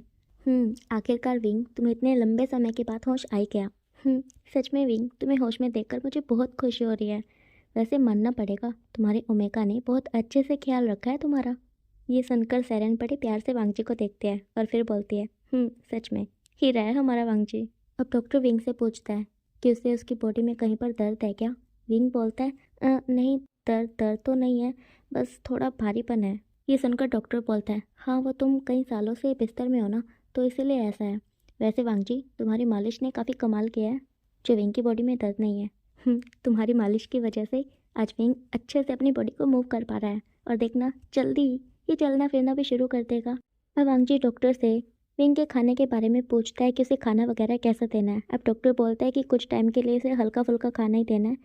आखिरकार विंग, तुम्हें इतने लंबे समय के बाद होश आई क्या? सच में विंग, तुम्हें होश में देखकर मुझे बहुत खुशी हो रही है। वैसे मानना पड़ेगा, तुम्हारे ओमेगा ने बहुत अच्छे से ख्याल रखा है तुम्हारा। ये सुनकर सेरेन बड़े प्यार से वांग जी को देखते हैं और फिर बोलती है, सच में हीरा है हमारा वांग जी। अब डॉक्टर विंग से पूछता है कि उसे उसकी बॉडी में कहीं पर दर्द है क्या? विंग बोलता है, नहीं, दर्द दर्द तो नहीं है, बस थोड़ा भारीपन है। ये सुनकर डॉक्टर बोलता है, हाँ, वो तुम कई सालों से बिस्तर में हो ना, तो इसीलिए ऐसा है। वैसे वांग जी, तुम्हारी मालिश ने काफ़ी कमाल किया है, जो विंग की बॉडी में दर्द नहीं है। तुम्हारी मालिश की वजह से आज विंग अच्छे से अपनी बॉडी को मूव कर पा रहा है, और देखना जल्दी ही ये चलना फिरना भी शुरू कर देगा। अब वांग जी डॉक्टर से विंग के खाने के बारे में पूछता है कि उसे खाना वगैरह कैसा देना है। अब डॉक्टर बोलता है कि कुछ टाइम के लिए उसे हल्का फुल्का खाना ही देना है,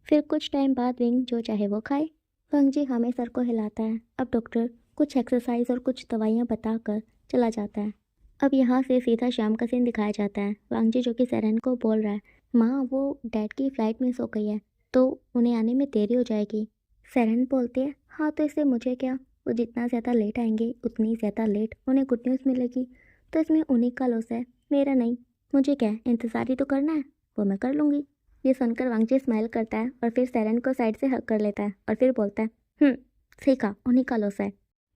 फिर कुछ टाइम बाद विंग जो चाहे वो खाए। वांग जी हमें सर को हिलाता है। अब डॉक्टर कुछ एक्सरसाइज और कुछ दवाइयाँ बताकर चला जाता है। अब यहाँ से सीधा शाम का सीन दिखाया जाता है। वांग जी जो कि सेरेन को बोल रहा है, माँ, वो डैड की फ़्लाइट मिस हो गई है, तो उन्हें आने में देरी हो जाएगी। सेरेन बोलती है, हाँ, तो इससे मुझे क्या, वो जितना ज़्यादा लेट आएंगे उतनी ज़्यादा लेट उन्हें गुड न्यूज़ मिलेगी, तो इसमें उन्हीं का लॉस है, मेरा नहीं। मुझे क्या है, इंतज़ार ही तो करना है, वो मैं कर लूँगी। ये सुनकर वांग जी स्माइल करता है और फिर सेरेन को साइड से हक कर लेता है और फिर बोलता है, सही कहा, उन्हीं का लॉस है।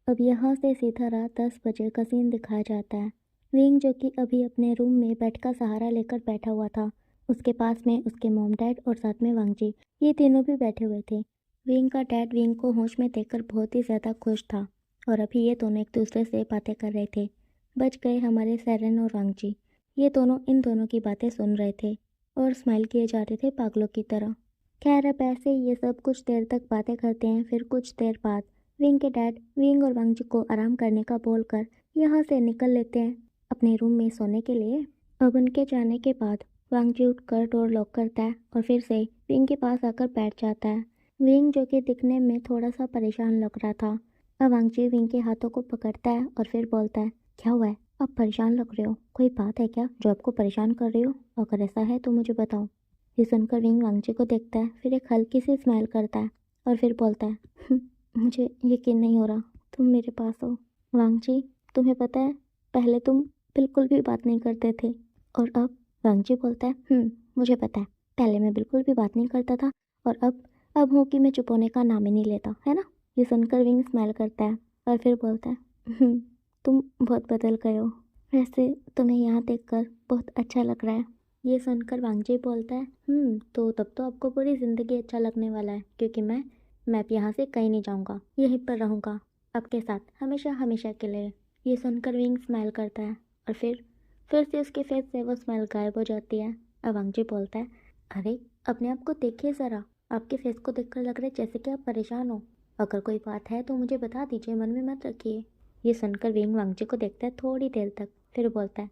अब यहाँ से सीधा रात 10 बजे का सीन दिखाया जाता है। विंग जो कि अभी अपने रूम में बेड का सहारा लेकर बैठा हुआ था, उसके पास में उसके मॉम डैड और साथ में वांग जी, ये तीनों भी बैठे हुए थे। विंग का डैड विंग को होश में देखकर बहुत ही ज़्यादा खुश था और अभी ये दोनों एक दूसरे से बातें कर रहे थे। बच गए हमारे सेरेन और वांगजी। ये दोनों इन दोनों की बातें सुन रहे थे और स्माइल किए जा रहे थे पागलों की तरह। खैर अब ऐसे ही ये सब कुछ देर तक बातें करते हैं। फिर कुछ देर बाद विंग के डैड विंग और वांगजी को आराम करने का बोलकर यहाँ से निकल लेते हैं अपने रूम में सोने के लिए। अब उनके जाने के बाद वांगजी उठकर डोर लॉक करता है और फिर से विंग के पास आकर बैठ जाता है। विंग जो कि दिखने में थोड़ा सा परेशान लग रहा था, अब वांगजी विंग के हाथों को पकड़ता है और फिर बोलता है, क्या हुआ है? आप परेशान लग रहे हो, कोई बात है क्या जो आपको परेशान कर रही हो? अगर ऐसा है तो मुझे बताओ। ये सुनकर विंग वांगजी को देखता है, फिर एक हल्की सी स्माइल करता है और फिर बोलता है, मुझे यकीन नहीं हो रहा तुम मेरे पास हो। वांगजी, तुम्हें पता है पहले तुम बिल्कुल भी बात नहीं करते थे और अब? वांगजी बोलता है, मुझे पता है पहले मैं बिल्कुल भी बात नहीं करता था और अब हूँ कि मैं चुप होने का नाम ही नहीं लेता, है ना? ये सुनकर विंग स्माइल करता है और फिर बोलता है, तुम बहुत बदल गए हो। वैसे तुम्हें यहाँ देखकर बहुत अच्छा लग रहा है। ये सुनकर वांगजी बोलता है, तो तब तो आपको पूरी ज़िंदगी अच्छा लगने वाला है, क्योंकि मैं अब यहाँ से कहीं नहीं जाऊँगा, यहीं पर रहूँगा आपके साथ हमेशा हमेशा के लिए। ये सुनकर विंग स्माइल करता है और फिर से उसके फेस से वो स्माइल गायब हो जाती है। अब वांगजी बोलता है, अरे अपने आप को देखिए ज़रा, आपके फेस को देखकर लग रहा है जैसे कि आप परेशान हो। अगर कोई बात है तो मुझे बता दीजिए, मन में मत रखिए। ये सुनकर विंग वांगजी को देखता है थोड़ी देर तक, फिर बोलता है,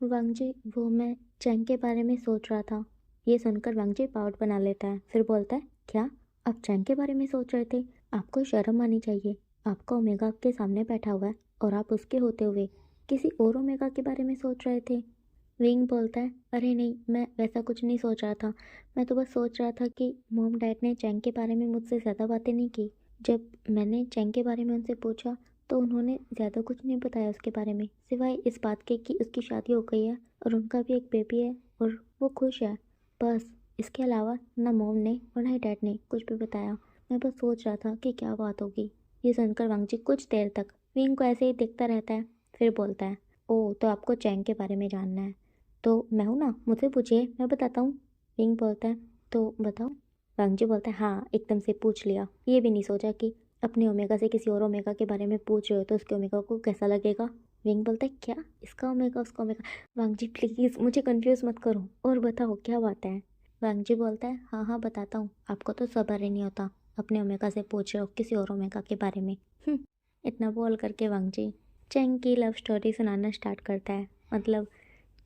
वांगजी वो मैं चैंग के बारे में सोच रहा था। ये सुनकर वांगजी पाउट बना लेता है, फिर बोलता है, क्या आप चैंग के बारे में सोच रहे थे? आपको शर्म आनी चाहिए, आपका ओमेगा आपके सामने बैठा हुआ है और आप उसके होते हुए किसी और ओमेगा के बारे में सोच रहे थे। विंग बोलता है, अरे नहीं, मैं वैसा कुछ नहीं सोच रहा था। मैं तो बस सोच रहा था कि मॉम डैड ने चैंग के बारे में मुझसे ज़्यादा बातें नहीं की। जब मैंने चैंग के बारे में उनसे पूछा तो उन्होंने ज़्यादा कुछ नहीं बताया उसके बारे में, सिवाय इस बात के कि उसकी शादी हो गई है और उनका भी एक बेबी है और वो खुश है। बस इसके अलावा ना मॉम ने और ना ही डैड ने कुछ भी बताया। मैं बस सोच रहा था कि क्या बात होगी। ये सुनकर वांगजी कुछ देर तक विंग को ऐसे ही देखता रहता है, फिर बोलता है, ओह तो आपको चैंग के बारे में जानना है? तो मैं हूँ ना, मुझसे पूछिए, मैं बताता हूँ। विंग बोलता है, तो बताओ। वांगजी बोलता है, हाँ एकदम से पूछ लिया, ये भी नहीं सोचा कि अपने ओमेगा से किसी और ओमेगा के बारे में पूछ रहे हो तो उसके ओमेगा को कैसा लगेगा। विंग बोलता है, क्या इसका ओमेगा उसका ओमेगा? वांगजी प्लीज़ मुझे कंफ्यूज मत करो और बताओ क्या बात है। वांगजी बोलता है, हाँ हाँ बताता हूँ, आपको तो सब्र ही नहीं होता, अपने ओमेगा से पूछ रहे हो किसी और ओमेगा के बारे में। इतना बोल करके वांगजी चैंग की लव स्टोरी सुनाना स्टार्ट करता है। मतलब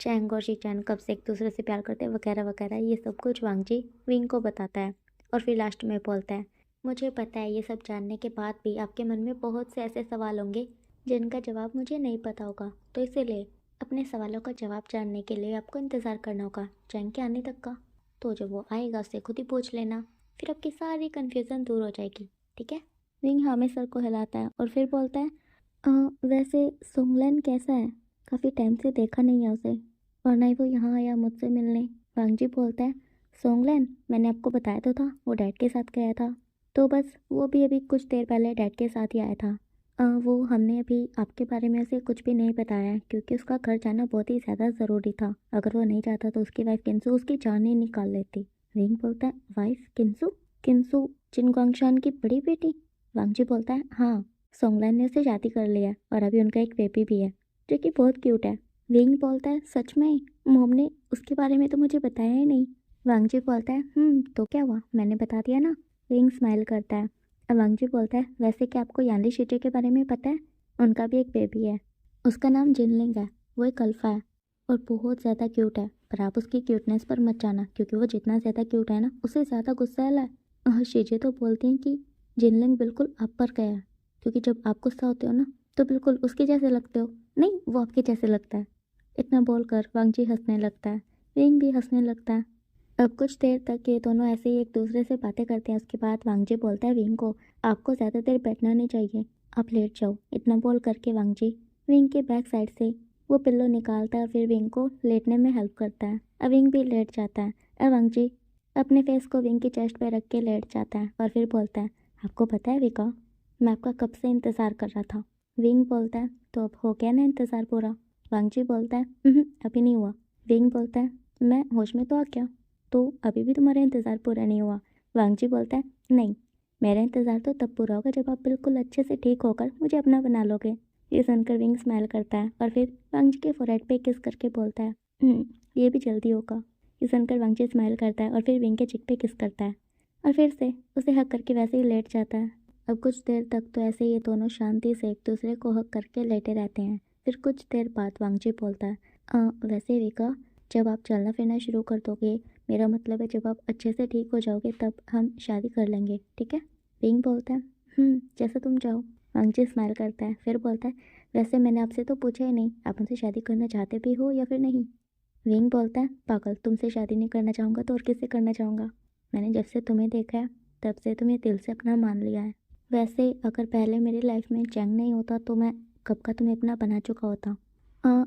चैंग और शीचैन कब से एक दूसरे से प्यार करते हैं वगैरह वगैरह, ये सब कुछ वांगजी विंग को बताता है और फिर लास्ट में बोलता है, मुझे पता है ये सब जानने के बाद भी आपके मन में बहुत से ऐसे सवाल होंगे जिनका जवाब मुझे नहीं पता होगा, तो इसीलिए अपने सवालों का जवाब जानने के लिए आपको इंतज़ार करना होगा चैंग के आने तक का। तो जब वो आएगा उससे खुद ही पूछ लेना, फिर आपकी सारी कन्फ्यूज़न दूर हो जाएगी, ठीक है? विंग हाँ में सर को हिलाता है और फिर बोलता है, वैसे सोंगलैन कैसा है? काफ़ी टाइम से देखा नहीं है उसे और ना ही वो यहाँ आया मुझसे मिलने। वांगजी बोलता है, सोंगलैन मैंने आपको बताया तो था वो डैड के साथ गया था। तो बस वो भी अभी कुछ देर पहले डैड के साथ ही आया था। वो हमने अभी आपके बारे में उसे कुछ भी नहीं बताया है क्योंकि उसका घर जाना बहुत ही ज़्यादा ज़रूरी था। अगर वो नहीं जाता तो उसकी वाइफ किंसू उसकी जान ही निकाल लेती। विंग बोलता है, वाइफ किंसू? किंसू चिनगोंगशान की बड़ी बेटी? वांगजी बोलता है, हाँ सोंगलैन ने उससे शादी कर लिया है और अभी उनका एक बेबी भी है जो कि बहुत क्यूट है। विंग बोलता है, सच में? मॉम ने उसके बारे में तो मुझे बताया ही नहीं। वांगजी बोलता है, तो क्या हुआ, मैंने बता दिया ना। विंग स्माइल करता है। अब वांगजी बोलता है, वैसे क्या आपको यानली शीचे के बारे में पता है? उनका भी एक बेबी है, उसका नाम जिनलिंग है, वो एक अल्फा है और बहुत ज़्यादा क्यूट है। पर आप उसकी क्यूटनेस पर मत जाना क्योंकि वो जितना ज़्यादा क्यूट है ना उससे ज़्यादा गुस्सैल है। और शीचे तो बोलती हैं कि जिनलिंग बिल्कुल आप पर गया है क्योंकि जब आप गुस्सा होते हो ना तो बिल्कुल उसके जैसे लगते हो, नहीं वो आपके जैसे लगता है। इतना बोलकर वांगजी हंसने लगता है, विंग भी हंसने लगता है। अब कुछ देर तक ये दोनों ऐसे ही एक दूसरे से बातें करते हैं। उसके बाद वांगजी बोलता है विंग को, आपको ज़्यादा देर बैठना नहीं चाहिए, आप लेट जाओ। इतना बोल करके वांगजी विंग के बैक साइड से वो पिल्लो निकालता है और फिर विंग को लेटने में हेल्प करता है। अब विंग भी लेट जाता है। अब वांगजी अपने फेस को विंग की चेस्ट पर रख के लेट जाता है और फिर बोलता है, आपको पता है विका, मैं आपका कब से इंतज़ार कर रहा था। विंग बोलता है, तो अब हो गया ना इंतज़ार पूरा? वांगजी बोलता है, अभी नहीं हुआ। विंग बोलता है, मैं होश में तो आ गया, तो अभी भी तुम्हारा इंतज़ार पूरा नहीं हुआ। वांगजी बोलता है, नहीं, मेरा इंतज़ार तो तब पूरा होगा जब आप बिल्कुल अच्छे से ठीक होकर मुझे अपना बना लोगे। ये सुनकर विंग स्माइल करता है और फिर वांगजी के फोरहेड पे किस करके बोलता है, ये भी जल्दी होगा। ये सुनकर वांगजी स्माइल करता है और फिर विंग के चिक पे किस करता है और फिर से उसे हक करके वैसे ही लेट जाता है। अब कुछ देर तक तो ऐसे ये दोनों शांति से एक दूसरे को हक करके लेटे रहते हैं। फिर कुछ देर बाद वांगजी बोलता है, वैसे विका, जब आप चलना फिरना शुरू कर दोगे, मेरा मतलब है जब आप अच्छे से ठीक हो जाओगे, तब हम शादी कर लेंगे, ठीक है? विंग बोलता है, जैसा तुम चाहो। वांगजी स्माइल करता है, फिर बोलता है, वैसे मैंने आपसे तो पूछा ही नहीं, आप मुझसे शादी करना चाहते भी हो या फिर नहीं? विंग बोलता है, पागल, तुमसे शादी नहीं करना चाहूँगा तो और किससे करना चाहूँगा? मैंने जब से तुम्हें देखा है तब से तुम्हें दिल से अपना मान लिया है। वैसे अगर पहले मेरी लाइफ में चैंग नहीं होता तो मैं कब का तुम्हें अपना बना चुका होता।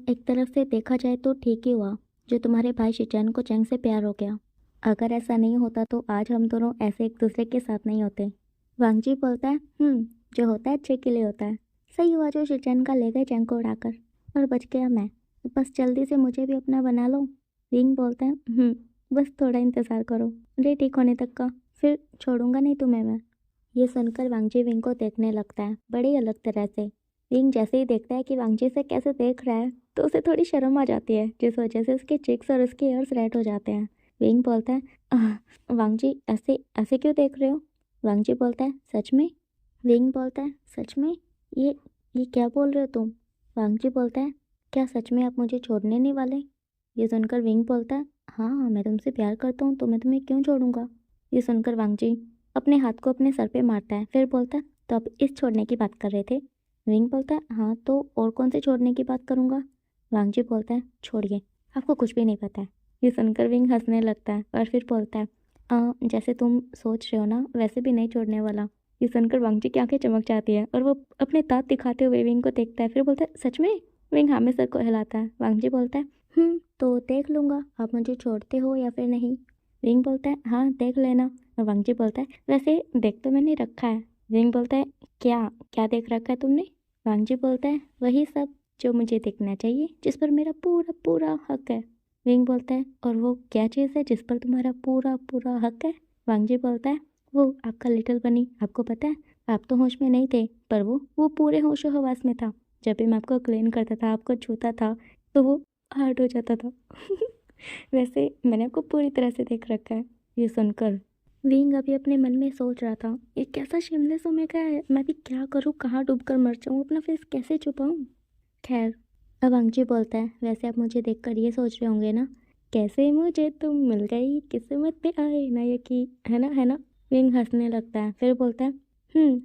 एक तरफ से देखा जाए तो ठीक ही हुआ जो तुम्हारे भाई शिचैन को चैंग से प्यार हो गया। अगर ऐसा नहीं होता तो आज हम दोनों ऐसे एक दूसरे के साथ नहीं होते। वांगजी बोलता है, जो होता है अच्छे के लिए होता है। सही हुआ जो शिचैन का ले गए चैंग को उड़ाकर, और बच गया मैं। बस जल्दी से मुझे भी अपना बना लो। विंग बोलता है, बस थोड़ा इंतज़ार करो, डे ठीक होने तक का, फिर छोड़ूंगा नहीं तुम्हें मैं। ये सुनकर वांगजी विंग को देखने लगता है बड़ी अलग तरह से। विंग जैसे ही देखता है कि वांगजी से कैसे देख रहा है तो उसे थोड़ी शर्म आ जाती है, जिस वजह से उसके चिक्स और उसके ईयर्स रेड हो जाते हैं। विंग बोलता है, वांगजी ऐसे ऐसे क्यों देख रहे हो? वांगजी बोलता है, सच में? विंग बोलता है, सच में? ये क्या बोल रहे हो तुम? वांगजी बोलता है, क्या सच में आप मुझे छोड़ने नहीं वाले? ये सुनकर विंग बोलता है, हाँ, मैं तुमसे प्यार करता हूँ तो मैं तुम्हें क्यों छोड़ूंगा? ये सुनकर वांगजी अपने हाथ को अपने सर पे मारता है, फिर बोलता है, तो आप इस छोड़ने की बात कर रहे थे? विंग बोलता है, हाँ, तो और कौन से छोड़ने की बात करूँगा? वांगजी बोलता है, छोड़िए, आपको कुछ भी नहीं पता है। ये सुनकर विंग हंसने लगता है और फिर बोलता है, जैसे तुम सोच रहे हो ना वैसे भी नहीं छोड़ने वाला। ये सुनकर वांगजी की आंखें चमक जाती है और वो अपने दांत दिखाते हुए विंग को देखता है, फिर बोलता है, सच में? विंग हाँ में सर को हिलाता है। वांगजी बोलता है, तो देख लूँगा आप मुझे छोड़ते हो या फिर नहीं। विंग बोलता है, हाँ, देख लेना। वांगजी बोलता है, वैसे देख तो मैंने रखा है। विंग बोलता है, क्या क्या देख रखा है तुमने? वांगजी बोलता है, वही सब जो मुझे देखना चाहिए, जिस पर मेरा पूरा पूरा हक है। विंग बोलता है, और वो क्या चीज़ है जिस पर तुम्हारा पूरा पूरा हक है? वांगजी बोलता है, वो आपका लिटिल बनी। आपको पता है आप तो होश में नहीं थे, पर वो पूरे होशो हवास में था। जब भी मैं आपको क्लीन करता था, आपको छूता था, तो वो हार्ड हो जाता था। वैसे मैंने आपको पूरी तरह से देख रखा है। ये सुनकर विंग अभी अपने मन में सोच रहा था, ये कैसा शिमले समय का है, मैं भी क्या करूँ, कहाँ डूब कर मर जाऊँ, अपना फेस कैसे छुपाऊँ? खैर, अब अंगजी बोलता है, वैसे आप मुझे देखकर ये सोच रहे होंगे ना, कैसे मुझे तुम मिल गई, किस्मत पे आए ना यकीन, है ना? विंग हंसने लगता है, फिर बोलता है,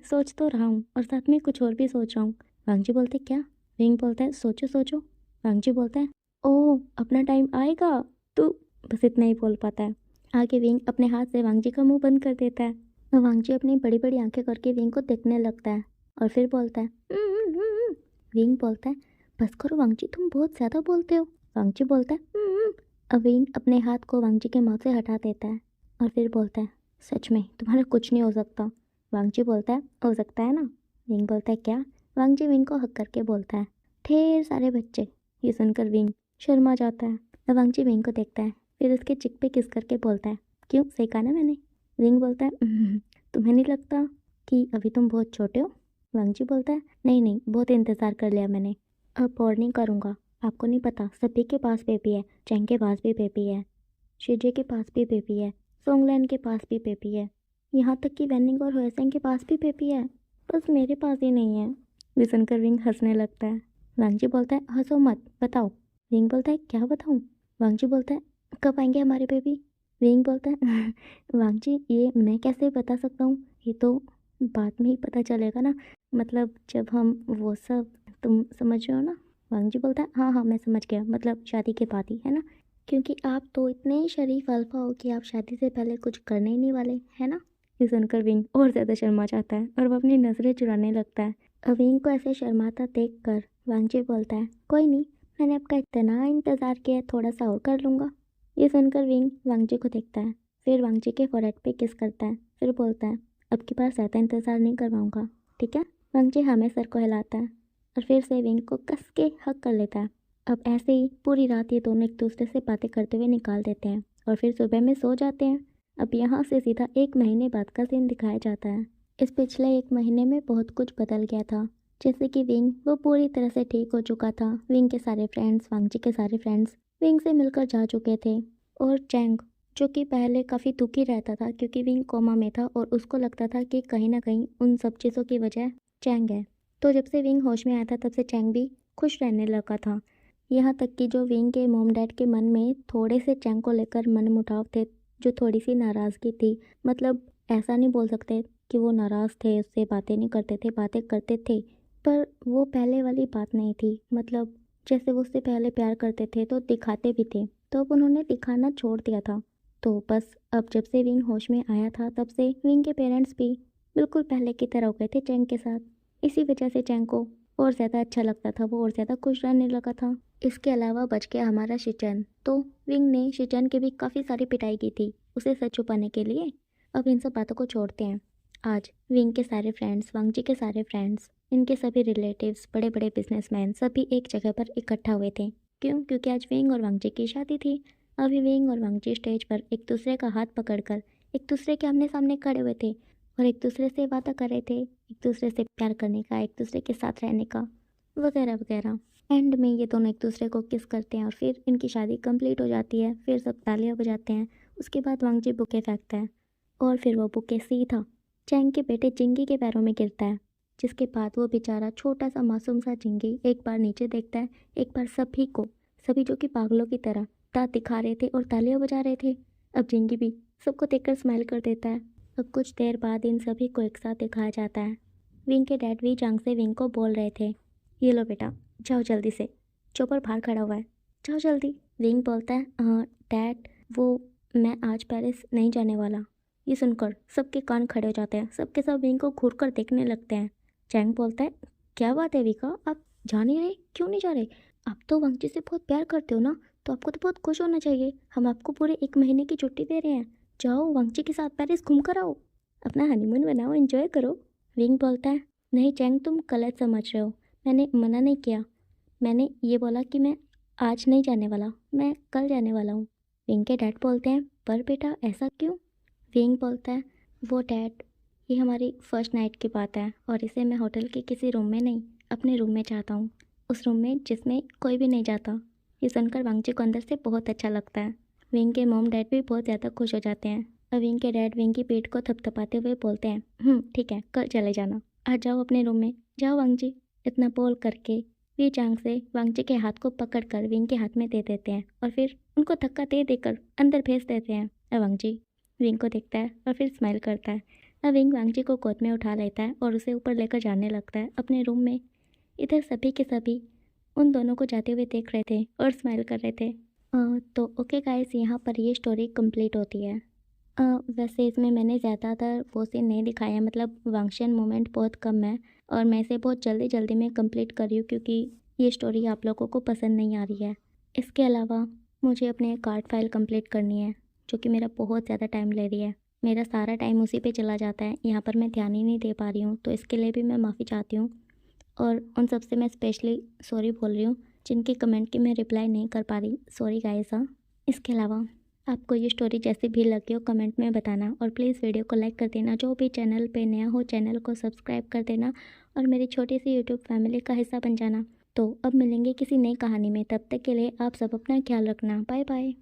सोच तो रहा हूँ और साथ में कुछ और भी सोच रहा हूँ। वांगजी बोलते, क्या? विंग बोलता है, सोचो सोचो। वांगजी बोलता है, ओह, अपना टाइम आएगा। तो बस इतना ही बोल पाता है। आगे विंग अपने हाथ से वांगजी का मुंह बंद कर देता है और वांगजी अपनी बड़ी बड़ी आंखें करके विंग को देखने लगता है और फिर बोलता है, विंग बोलता है, बस करो वांगजी, तुम बहुत ज़्यादा बोलते हो। वांगजी बोलता है, अब विंग अपने हाथ को वांगजी के माउथ से हटा देता है और फिर बोलता है, सच में तुम्हारा कुछ नहीं हो सकता। वांगजी बोलता है, हो सकता है ना? विंग बोलता है, क्या? वांगजी विंग को हक करके बोलता है, ढेर सारे बच्चे। ये सुनकर विंग शर्मा जाता है। वांगजी विंग को देखता है, फिर उसके चिक पे किस करके बोलता है, क्यों, सही कहा ना मैंने? विंग बोलता है, तुम्हें नहीं लगता कि अभी तुम बहुत छोटे हो? वांगजी बोलता है, नहीं, बहुत इंतज़ार कर लिया मैंने, अब और नहीं करूँगा। आपको नहीं पता, सभी के पास बेबी है, चैंग के पास भी बेबी है, शिजे के पास भी बेबी है, सोंगलैन के पास भी बेबी है, यहाँ तक कि वेनिंग और होएसेंग के पास भी बेबी है, बस मेरे पास ही नहीं है। ये सुनकर विंग हंसने लगता है। वांगजी बोलता है, हंसो मत, बताओ। विंग बोलता है, क्या बताऊँ? वांगजी बोलता है, कब आएंगे हमारे बेबी? विंग बोलता है, वांगजी ये मैं कैसे बता सकता हूँ, ये तो बाद में ही पता चलेगा ना, मतलब जब हम वो सब, तुम समझ रहे हो ना? वांगजी बोलता है, हाँ, मैं समझ गया, मतलब शादी के बाद ही, है ना? क्योंकि आप तो इतने शरीफ अल्फा हो कि आप शादी से पहले कुछ करने ही नहीं वाले, है ना? ये सुनकर विंग और ज़्यादा शर्मा जाता है और वो अपनी नज़रें चुराने लगता है। अब विंग को ऐसे शर्माता देख कर वांगजी बोलता है, कोई नहीं, मैंने आपका इतना इंतज़ार किया है, थोड़ा सा और कर लूँगा। ये सुनकर विंग वांगजी को देखता है, फिर वांगजी के फोरहेड पे किस करता है, फिर बोलता है, अब की बार ज़्यादा इंतज़ार नहीं करवाऊँगा, ठीक है? वांगजी हमें सर को हिलाता है और फिर से विंग को कस के हक कर लेता है। अब ऐसे ही पूरी रात ये दोनों एक दूसरे से बातें करते हुए निकाल देते हैं और फिर सुबह में सो जाते हैं। अब यहाँ से सीधा 1 महीने बाद का सीन दिखाया जाता है। इस पिछले 1 महीने में बहुत कुछ बदल गया था। जैसे कि विंग वो पूरी तरह से ठीक हो चुका था। विंग के सारे फ्रेंड्स, वांगची के सारे फ्रेंड्स विंग से मिलकर जा चुके थे। और चैंग जो कि पहले काफ़ी दुखी रहता था क्योंकि विंग कोमा में था और उसको लगता था कि कहीं ना कहीं उन सब चीज़ों की वजह चैंग है। तो जब से विंग होश में आया था तब से चैंग भी खुश रहने लगा था। यहाँ तक कि जो विंग के मॉम डैड के मन में थोड़े से चैंग को लेकर मनमुटाव थे, जो थोड़ी सी नाराज़गी थी, मतलब ऐसा नहीं बोल सकते कि वो नाराज़ थे, उससे बातें नहीं करते थे, बातें करते थे, पर वो पहले वाली बात नहीं थी। मतलब जैसे वो उससे पहले प्यार करते थे तो दिखाते भी थे, तो अब उन्होंने दिखाना छोड़ दिया था। तो बस अब जब से विंग होश में आया था तब से विंग के पेरेंट्स भी बिल्कुल पहले की तरह हो गए थे चैंग के साथ। इसी वजह से चैंग को और ज़्यादा अच्छा लगता था, वो और ज़्यादा खुश रहने लगा था। इसके अलावा बच गया हमारा शिचन। तो विंग ने शिचन की भी काफ़ी सारी पिटाई की थी उसे सच छुपाने के लिए। अब इन सब बातों को छोड़ते हैं। आज विंग के सारे फ्रेंड्स, वांगची के सारे फ्रेंड्स, इनके सभी रिलेटिव्स, बड़े बड़े बिजनेसमैन सभी एक जगह पर इकट्ठा हुए थे। क्यों? क्योंकि आज विंग और वांगची की शादी थी। अभी विंग और वांगची स्टेज पर एक दूसरे का हाथ पकड़कर एक दूसरे के आमने सामने खड़े हुए थे और एक दूसरे से वादा कर रहे थे, एक दूसरे से प्यार करने का, एक दूसरे के साथ रहने का, वगैरह वगैरह। एंड में ये दोनों एक दूसरे को किस करते हैं और फिर इनकी शादी कंप्लीट हो जाती है। फिर सब तालियां बजाते हैं। उसके बाद वांगजी बुके फेंकता है और फिर वो बुके सीधा चैंग के बेटे जिंगी के पैरों में गिरता है। जिसके बाद वो बेचारा छोटा सा मासूम सा जिंगी एक बार नीचे देखता है, एक बार सभी को, सभी जो कि पागलों की तरह दांत दिखा रहे थे और तालियां बजा रहे थे, अब जिंगी भी सबको देखकर स्माइल कर देता है। अब कुछ देर बाद इन सभी को एक साथ दिखाया जाता है। विंग के डैड वी जांग से विंग को बोल रहे थे, ये लो बेटा, जाओ जल्दी से, चोपर बाहर खड़ा हुआ है, जाओ जल्दी। विंग बोलता है, डैड वो मैं आज पेरिस नहीं जाने वाला। ये सुनकर सबके कान खड़े हो जाते हैं, सबके सब विंग को घूर कर देखने लगते हैं। चैंग बोलता है, क्या बात है विका, आप जा नहीं रहे? क्यों नहीं जा रहे? आप तो वांगची से बहुत प्यार करते हो ना, तो आपको तो बहुत खुश होना चाहिए। हम आपको पूरे 1 महीने की छुट्टी दे रहे हैं, जाओ वांगची के साथ पेरिस घूम कर आओ, अपना हनीमून बनाओ, एंजॉय करो। विंग बोलता है, नहीं चैंग, तुम गलत समझ रहे हो, मैंने मना नहीं किया। मैंने ये बोला कि मैं आज नहीं जाने वाला, मैं कल जाने वाला हूँ। विंग के डैड बोलते हैं, पर बेटा ऐसा क्यों? विंग बोलता है, वो डैड, ये हमारी फर्स्ट नाइट की बात है और इसे मैं होटल के किसी रूम में नहीं, अपने रूम में चाहता हूँ, उस रूम में जिसमें कोई भी नहीं जाता। ये सुनकर वांगची को अंदर से बहुत अच्छा लगता है। विंग के मॉम डैड भी बहुत ज़्यादा खुश हो जाते हैं और विंग के डैड विंग की पीठ को थपथपाते हुए बोलते हैं, ठीक है, कल चले जाना, आ जाओ अपने रूम में, जाओ वांगची। इतना बोल करके वी चांग से वांगची के हाथ को पकड़कर विंग के हाथ में दे देते हैं और फिर उनको धक्का दे देकर अंदर भेज देते हैं। और वांगची विंग को देखता है और फिर स्माइल करता है। अब विंग वांगची को गोद में उठा लेता है और उसे ऊपर लेकर जाने लगता है अपने रूम में। इधर सभी के सभी उन दोनों को जाते हुए देख रहे थे और स्माइल कर रहे थे। तो ओके गाइस, यहाँ पर ये स्टोरी कंप्लीट होती है। वैसे इसमें मैंने ज़्यादातर वो सीन नहीं दिखाया है, मतलब वांगशियन मोमेंट बहुत कम है और मैं इसे बहुत जल्दी जल्दी में कंप्लीट कर रही हूँ क्योंकि ये स्टोरी आप लोगों को पसंद नहीं आ रही है। इसके अलावा मुझे अपने कार्ड फाइल कंप्लीट करनी है जो कि मेरा बहुत ज़्यादा टाइम ले रही है। मेरा सारा टाइम उसी पे चला जाता है, यहाँ पर मैं ध्यान ही नहीं दे पा रही हूँ, तो इसके लिए भी मैं माफ़ी चाहती हूँ और उन सबसे मैं स्पेशली सॉरी बोल रही हूँ जिनके कमेंट की मैं रिप्लाई नहीं कर पा रही। Sorry guys. हाँ, इसके अलावा आपको ये स्टोरी जैसी भी लगी हो कमेंट में बताना और प्लीज़ वीडियो को लाइक कर देना। जो भी चैनल पे नया हो चैनल को सब्सक्राइब कर देना और मेरी छोटी सी यूट्यूब फैमिली का हिस्सा बन जाना। तो अब मिलेंगे किसी नई कहानी में, तब तक के लिए आप सब अपना ख्याल रखना। Bye bye.